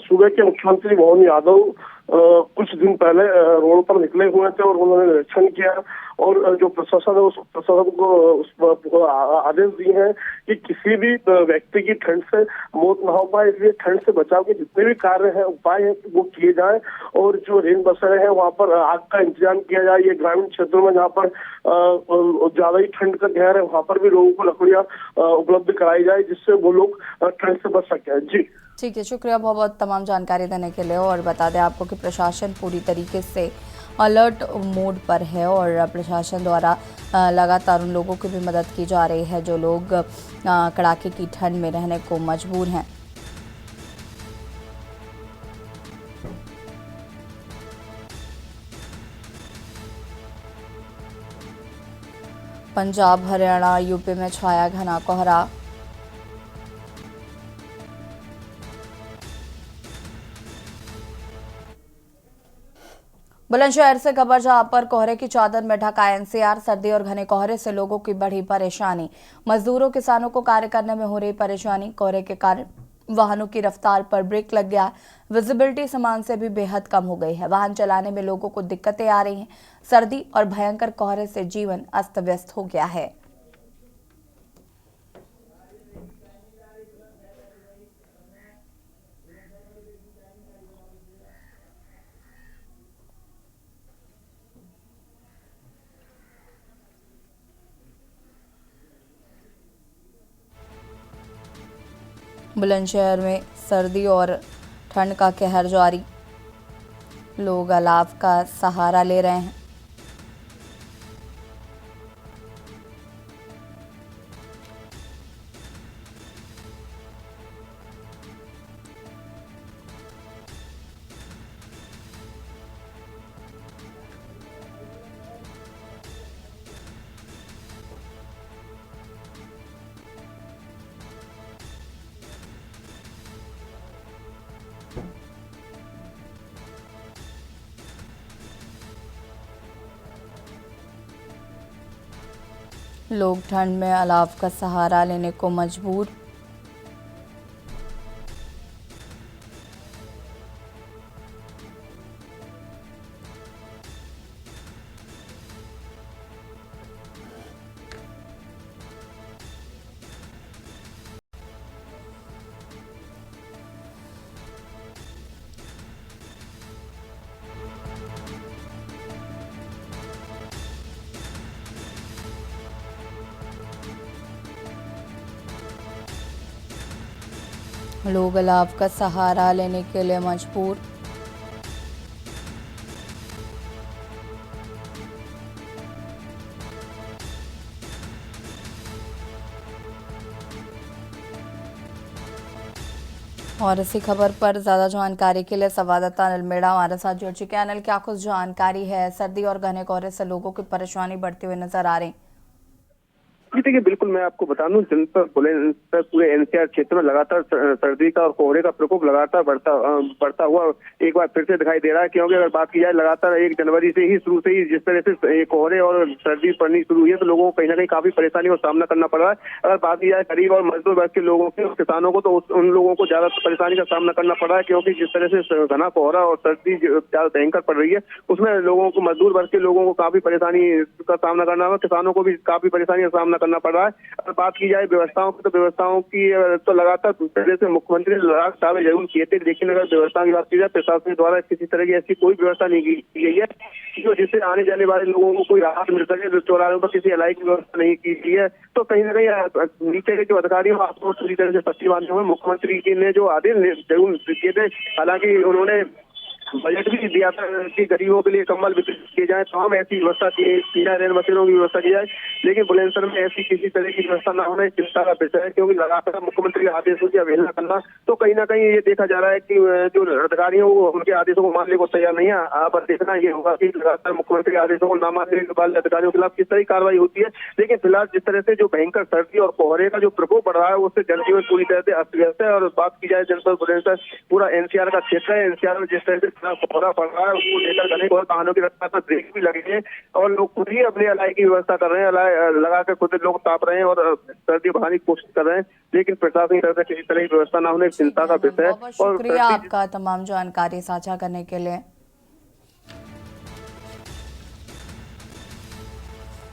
सूबे के मुख्यमंत्री मोहन यादव कुछ दिन पहले रोड पर निकले हुए थे और उन्होंने निरीक्षण किया। और जो प्रशासन है उस प्रशासन को आदेश दिए हैं कि किसी भी व्यक्ति की ठंड से मौत ना हो पाए, इसलिए ठंड से बचाव के जितने भी कार्य हैं, उपाय हैं, वो किए जाएं। और जो रेन बसेरे हैं वहां पर आग का इंतजाम किया जाए। ये ग्रामीण क्षेत्रों में जहाँ पर ज्यादा ही ठंड का कहर है, वहां पर भी लोगों को लकड़ियां उपलब्ध कराई जाए, जिससे वो लोग ठंड से बच सके। जी ठीक है, शुक्रिया बहुत बहुत तमाम जानकारी देने के लिए। और बता दें आपको कि प्रशासन पूरी तरीके से अलर्ट मोड पर है और प्रशासन द्वारा लगातार उन लोगों की भी मदद की जा रही है जो लोग कड़ाके की ठंड में रहने को मजबूर हैं। पंजाब, हरियाणा, यूपी में छाया घना कोहरा। बुलंदशहर से खबर, जहां पर कोहरे की चादर में ढका एनसीआर। सर्दी और घने कोहरे से लोगों की बढ़ी परेशानी। मजदूरों, किसानों को कार्य करने में हो रही परेशानी। कोहरे के कारण वाहनों की रफ्तार पर ब्रेक लग गया। विजिबिलिटी सामान से भी बेहद कम हो गई है। वाहन चलाने में लोगों को दिक्कतें आ रही हैं। सर्दी और भयंकर कोहरे से जीवन अस्त व्यस्त हो गया है। बुलंदशहर में सर्दी और ठंड का कहर जारी। लोग अलाव का सहारा ले रहे हैं। लोग ठंड में अलाव का सहारा लेने को मजबूर। लोग अलाव का सहारा लेने के लिए मजबूर। और इसी खबर पर ज्यादा जानकारी के लिए संवाददाता अनिल मेड़ा हमारे साथ जुड़ चुके हैं। अनिल, क्या कुछ जानकारी है? सर्दी और घने कोहरे से लोगों की परेशानी बढ़ती हुई नजर आ रही। जी देखिए, बिल्कुल मैं आपको बता दूं, जनपद बुलंदशहर पूरे एनसीआर क्षेत्र में लगातार सर्दी का और कोहरे का प्रकोप लगातार बढ़ता हुआ एक बार फिर से दिखाई दे रहा है। क्योंकि अगर बात की जाए लगातार 1 जनवरी से ही शुरू से ही जिस तरह से ये कोहरे और सर्दी पड़नी शुरू हुई है, तो लोगों को कहीं ना कहीं काफी परेशानी का सामना करना पड़ रहा है। अगर बात की जाए गरीब और मजदूर वर्ग के लोगों के, किसानों को, तो उन लोगों को ज्यादा परेशानी का सामना करना पड़ रहा है। क्योंकि जिस तरह से घना कोहरा और सर्दी ज्यादा भयंकर पड़ रही है, उसमें लोगों को, मजदूर वर्ग के लोगों को काफी परेशानी का सामना करना हुआ, किसानों को भी काफी परेशानी का सामना करना पड़ रहा है। अगर बात की जाए व्यवस्थाओं की, तो व्यवस्थाओं की तो लगातार पहले से मुख्यमंत्री ने लगातार दावे जरूर किए थे, लेकिन अगर व्यवस्था की बात की जाए, प्रशासन द्वारा किसी तरह की ऐसी कोई व्यवस्था नहीं की गई है जो जिससे आने जाने वाले लोगों को कोई राहत मिल सके। चौराहों पर किसी अलाई की व्यवस्था नहीं की गई है, तो कहीं ना कहीं नीचे के जो अधिकारी हैं आपको पूरी तरह से पट्टी बांधे हुए। मुख्यमंत्री ने जो आदेश जरूर किए थे, हालांकि उन्होंने बजट भी दिया था कि गरीबों के लिए कंबल वितरित किए जाए, तमाम ऐसी व्यवस्था की जाए, रेल मशीनों की व्यवस्था की जाए, लेकिन बुलंदशहर में ऐसी किसी तरह की व्यवस्था न होना चिंता का विषय है। क्योंकि लगातार मुख्यमंत्री के आदेशों की अवहेलना करना, तो कहीं ना कहीं ये देखा जा रहा है कि जो अधिकारी हैं वो उनके आदेशों को मानने को तैयार नहीं है। आप देखना ये होगा कि लगातार मुख्यमंत्री के आदेशों को न मानने वाले अधिकारियों के खिलाफ किस तरह की कार्रवाई होती है। लेकिन फिलहाल जिस तरह से जो भयंकर सर्दी और कोहरे का जो प्रकोप बढ़ रहा है, उससे जनजीवन पूरी तरह से अस्त व्यस्त है। और बात की जाए जनपद बुलंदशहर पूरा एनसीआर का क्षेत्र है, एनसीआर में जिस तरह से कोहरा पड़ रहा है, उसको लेकर घने कोहरे वाहनों की रफ्तार पर ब्रेक भी लगे हैं और लोग खुद ही अपने अलाई की व्यवस्था कर रहे हैं, अलाई लगाकर खुद लोग ताप रहे हैं और सर्दी बढ़ाने की कोशिश कर रहे हैं। लेकिन प्रशासन की तरफ से किसी तरह की व्यवस्था न होने चिंता का विषय है। बहुत शुक्रिया आपका तमाम जानकारी साझा करने के लिए।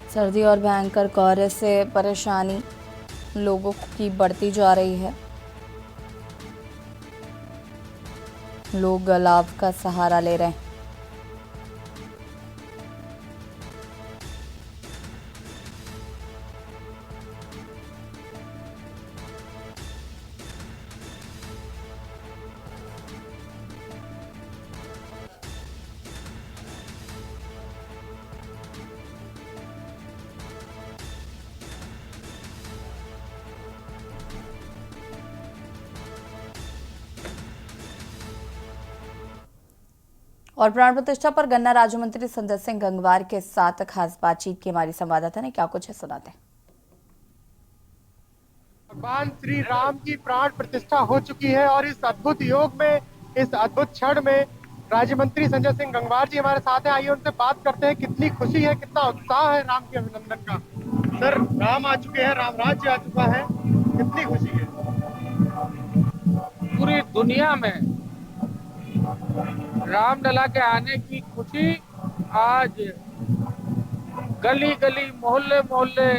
सर्दी और भयंकर कोहरे से परेशानी लोगों की बढ़ती जा रही है, लोग लाभ का सहारा ले रहे हैं। और प्राण प्रतिष्ठा पर गन्ना राज्य मंत्री संजय सिंह गंगवार के साथ खास बातचीत की हमारी संवाददाता ने क्या कुछ है, सुनाते हैं। भगवान श्री राम की प्राण प्रतिष्ठा हो चुकी है और इस अद्भुत योग में, इस अद्भुत क्षण में राज्य मंत्री संजय सिंह गंगवार जी हमारे साथ हैं। आइए उनसे बात करते हैं, कितनी खुशी है, कितना उत्साह है राम के अभिनंदन का। सर, राम आ चुके हैं, राम राज्य आ चुका है, कितनी खुशी है? पूरी दुनिया में रामलला के आने की खुशी आज गली गली, मोहल्ले मोहल्ले,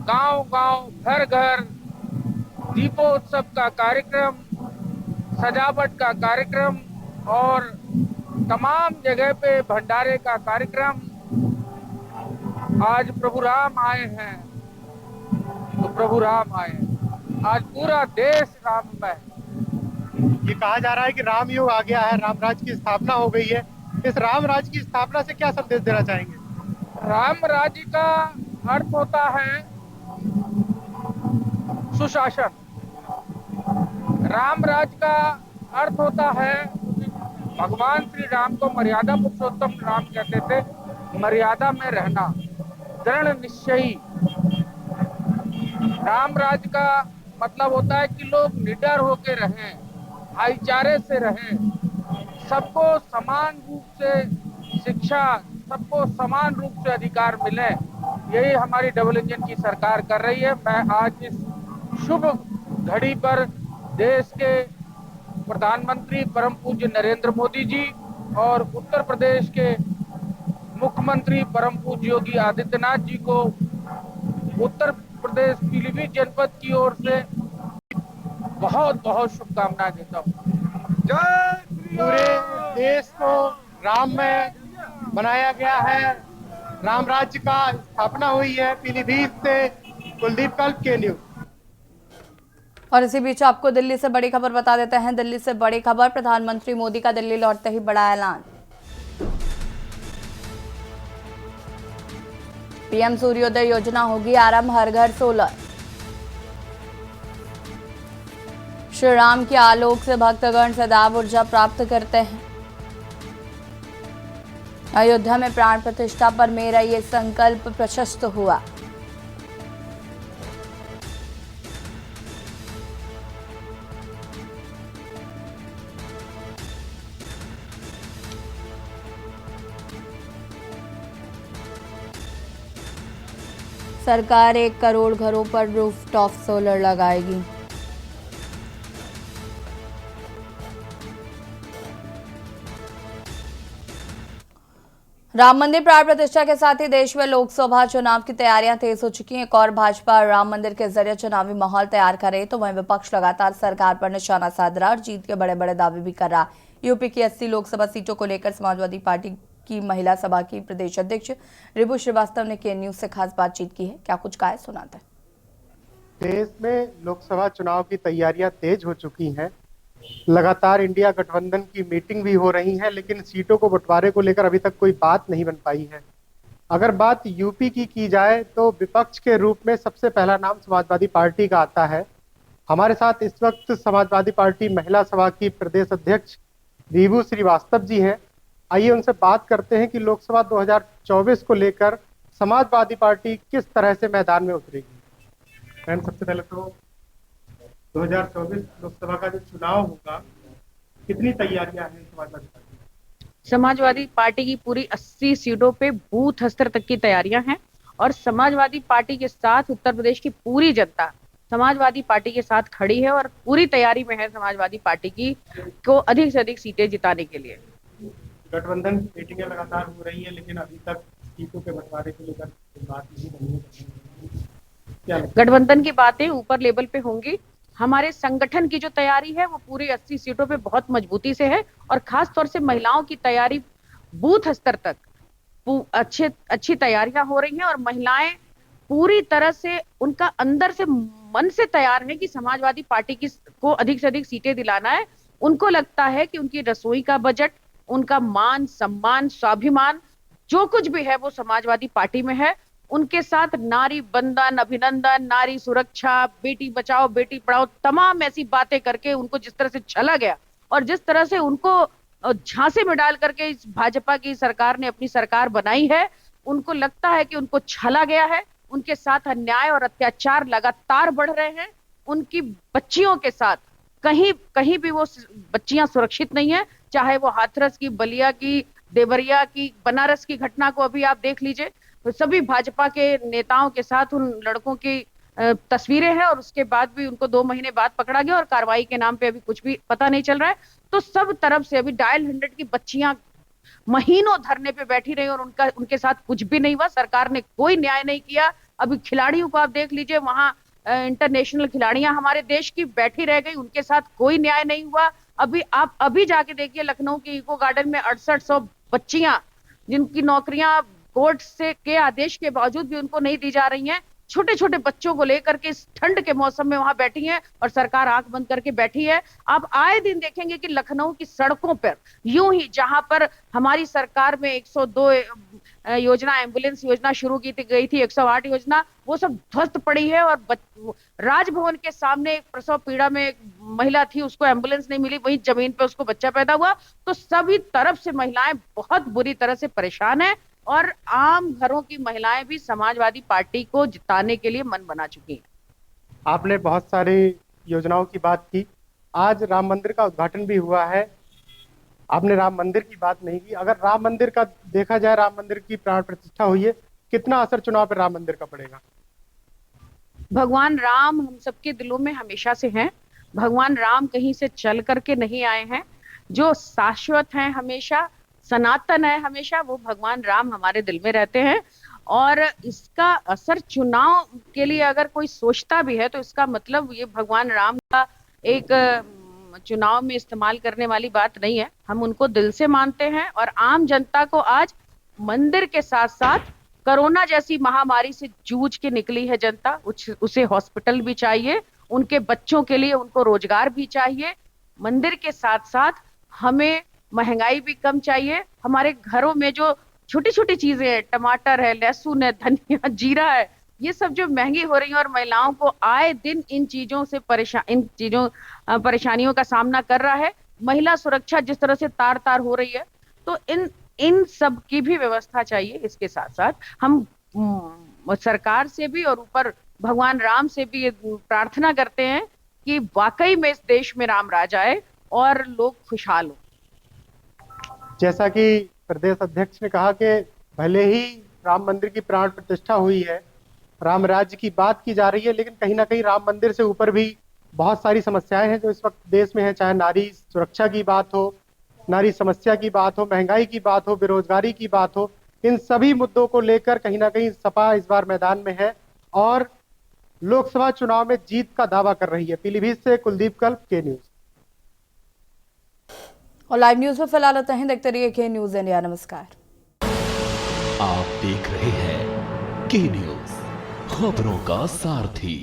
गांव गांव, घर घर दीपोत्सव का कार्यक्रम, सजावट का कार्यक्रम और तमाम जगह पे भंडारे का कार्यक्रम। आज प्रभु राम आए हैं तो प्रभु राम आए हैं। आज पूरा देश राममय है। ये कहा जा रहा है कि राम युग आ गया है, राम राज्य की स्थापना हो गई है। इस राम राज्य की स्थापना से क्या संदेश देना चाहेंगे? राम राज्य का अर्थ होता है सुशासन। राम राज्य का अर्थ होता है, भगवान श्री राम को मर्यादा पुरुषोत्तम राम कहते थे, मर्यादा में रहना, दृढ़ निश्चयी। राम राज्य का मतलब होता है कि लोग निडर होकर रहें, भाईचारे से रहें, सबको समान रूप से शिक्षा, सबको समान रूप से अधिकार मिले। यही हमारी डबल इंजन की सरकार कर रही है। मैं आज इस शुभ घड़ी पर देश के प्रधानमंत्री परम पूज्य नरेंद्र मोदी जी और उत्तर प्रदेश के मुख्यमंत्री परम पूज्य योगी आदित्यनाथ जी को उत्तर प्रदेश पीलीभीत जनपद की ओर से बहुत बहुत शुभकामनाएं देता हूँ। पूरे देश को राम में बनाया गया है, राम राज्य का स्थापना हुई है। पीलीभीत से कुलदीप कल्प के न्यूज। और इसी बीच आपको दिल्ली से बड़ी खबर बता देते हैं। दिल्ली से बड़ी खबर, प्रधानमंत्री मोदी का दिल्ली लौटते ही बड़ा ऐलान। पीएम सूर्योदय योजना होगी आरंभ, हर घर सोलर। श्री राम के आलोक से भक्तगण सदैव ऊर्जा प्राप्त करते हैं। अयोध्या में प्राण प्रतिष्ठा पर मेरा ये संकल्प प्रशस्त हुआ। सरकार 1 करोड़ घरों पर रूफटॉप सोलर लगाएगी। राम मंदिर प्राण प्रतिष्ठा के साथ ही देश में लोकसभा चुनाव की तैयारियां तेज हो चुकी हैं। एक और भाजपा राम मंदिर के जरिए चुनावी माहौल तैयार करे तो वहीं विपक्ष लगातार सरकार पर निशाना साध रहा और जीत के बड़े बड़े दावे भी कर रहा। यूपी की 80 लोकसभा सीटों को लेकर समाजवादी पार्टी की महिला सभा की प्रदेश अध्यक्ष रिबू श्रीवास्तव ने के न्यूज से खास बातचीत की है। क्या कुछ कहा है, सुनाते हैं। देश में लोकसभा चुनाव की तैयारियां तेज हो चुकी हैं। लगातार इंडिया गठबंधन की मीटिंग भी हो रही है, लेकिन सीटों को बंटवारे को लेकर अभी तक कोई बात नहीं बन पाई है। अगर बात यूपी की जाए तो विपक्ष के रूप में सबसे पहला नाम समाजवादी पार्टी का आता है। हमारे साथ इस वक्त समाजवादी पार्टी महिला सभा की प्रदेश अध्यक्ष रिबू श्रीवास्तव जी हैं। आइए उनसे बात करते हैं कि लोकसभा 2024 को लेकर समाजवादी पार्टी किस तरह से मैदान में उतरेगी। मैम, सबसे पहले तो 2024 लोकसभा का जो चुनाव होगा, कितनी तैयारियां हैं समाजवादी पार्टी? समाजवादी पार्टी की पूरी 80 सीटों पे बूथ स्तर तक की तैयारियां हैं और समाजवादी पार्टी के साथ उत्तर प्रदेश की पूरी जनता समाजवादी पार्टी के साथ खड़ी है और पूरी तैयारी में है समाजवादी पार्टी की को अधिक से अधिक सीटें जिताने के लिए। गठबंधन मीटिंगें लगातार हो रही है, लेकिन अभी तक सीटों के बंटवारे को लेकर बात नहीं बनी है। गठबंधन की बातें ऊपर लेवल पे होंगी। हमारे संगठन की जो तैयारी है वो पूरी 80 सीटों पे बहुत मजबूती से है और खास तौर से महिलाओं की तैयारी बूथ स्तर तक अच्छी तैयारियां हो रही हैं और महिलाएं पूरी तरह से उनका अंदर से मन से तैयार है कि समाजवादी पार्टी को अधिक से अधिक सीटें दिलाना है। उनको लगता है कि उनकी रसोई का बजट, उनका मान सम्मान, स्वाभिमान जो कुछ भी है वो समाजवादी पार्टी में है। उनके साथ नारी बंधन, अभिनंदन, नारी सुरक्षा, बेटी बचाओ बेटी पढ़ाओ, तमाम ऐसी बातें करके उनको जिस तरह से छला गया और जिस तरह से उनको झांसे में डाल करके इस भाजपा की सरकार ने अपनी सरकार बनाई है, उनको लगता है कि उनको छला गया है। उनके साथ अन्याय और अत्याचार लगातार बढ़ रहे हैं। उनकी बच्चियों के साथ कहीं भी वो बच्चियां सुरक्षित नहीं है, चाहे वो हाथरस की, बलिया की, देवरिया की, बनारस की घटना को अभी आप देख लीजिए। तो सभी भाजपा के नेताओं के साथ उन लड़कों की तस्वीरें हैं और उसके बाद भी उनको 2 महीने बाद पकड़ा गया और कार्रवाई के नाम पे अभी कुछ भी पता नहीं चल रहा है। तो सब तरफ से अभी डायल 100 की बच्चियां महीनों धरने पे बैठी रही और उनके साथ कुछ भी नहीं हुआ। सरकार ने कोई न्याय नहीं किया। अभी खिलाड़ियों को आप देख लीजिए, वहां इंटरनेशनल खिलाड़ियां हमारे देश की बैठी रह गई, उनके साथ कोई न्याय नहीं हुआ। आप अभी जाके देखिए लखनऊ के इको गार्डन में 6800 बच्चियां जिनकी नौकरियां कोर्ट से के आदेश के बावजूद भी उनको नहीं दी जा रही हैं, छोटे छोटे बच्चों को लेकर के इस ठंड के मौसम में वहां बैठी हैं और सरकार आंख बंद करके बैठी है। आप आए दिन देखेंगे कि लखनऊ की सड़कों पर यूं ही जहां पर हमारी सरकार में 102 योजना, एम्बुलेंस योजना शुरू की गई थी, 108 योजना, वो सब ध्वस्त पड़ी है। और राजभवन के सामने एक प्रसव पीड़ा में एक महिला थी, उसको एम्बुलेंस नहीं मिली, वहीं जमीन पे उसको बच्चा पैदा हुआ। तो सभी तरफ से महिलाएं बहुत बुरी तरह से परेशान है और आम घरों की महिलाएं भी समाजवादी पार्टी को जिताने के लिए मन बना चुकी हैं। आपने बहुत सारी योजनाओं की बात की, आज राम मंदिर का उद्घाटन भी हुआ है, आपने राम मंदिर की बात नहीं की। अगर राम मंदिर का देखा जाए, राम मंदिर की प्राण प्रतिष्ठा हुई है, कितना असर चुनाव पर राम मंदिर का पड़ेगा? भगवान राम हम सबके दिलों में हमेशा से हैं। भगवान राम कहीं से चल करके नहीं आए हैं। जो शाश्वत हैं, हमेशा सनातन है, हमेशा वो भगवान राम हमारे दिल में रहते हैं। और इसका असर चुनाव के लिए अगर कोई सोचता भी है तो इसका मतलब ये भगवान राम का एक चुनाव में इस्तेमाल करने वाली बात नहीं है। हम उनको दिल से मानते हैं और आम जनता को आज मंदिर के साथ साथ कोरोना जैसी महामारी से जूझ के निकली है जनता, उसे हॉस्पिटल भी चाहिए, उनके बच्चों के लिए उनको रोजगार भी चाहिए। मंदिर के साथ साथ हमें महंगाई भी कम चाहिए। हमारे घरों में जो छोटी छोटी चीजें हैं, टमाटर है, लहसुन है, धनिया, जीरा है, ये सब जो महंगी हो रही है और महिलाओं को आए दिन इन परेशानियों का सामना कर रहा है। महिला सुरक्षा जिस तरह से तार तार हो रही है, तो इन सब की भी व्यवस्था चाहिए। इसके साथ साथ हम सरकार से भी और ऊपर भगवान राम से भी प्रार्थना करते हैं कि वाकई में इस देश में राम राज आए और लोग खुशहाल हो। जैसा कि प्रदेश अध्यक्ष ने कहा कि भले ही राम मंदिर की प्राण प्रतिष्ठा हुई है, राम राज्य की बात की जा रही है, लेकिन कहीं ना कहीं राम मंदिर से ऊपर भी बहुत सारी समस्याएं हैं जो इस वक्त देश में है। चाहे नारी सुरक्षा की बात हो, नारी समस्या की बात हो, महंगाई की बात हो, बेरोजगारी की बात हो, इन सभी मुद्दों को लेकर कहीं ना कहीं सपा इस बार मैदान में है और लोकसभा चुनाव में जीत का दावा कर रही है। पीलीभीत से कुलदीप कल्प, के न्यूज। और लाइव न्यूज में फिलहाल होते हैं, देखते रहिए के न्यूज इंडिया। नमस्कार। आप देख रहे हैं के न्यूज, खबरों का सारथी।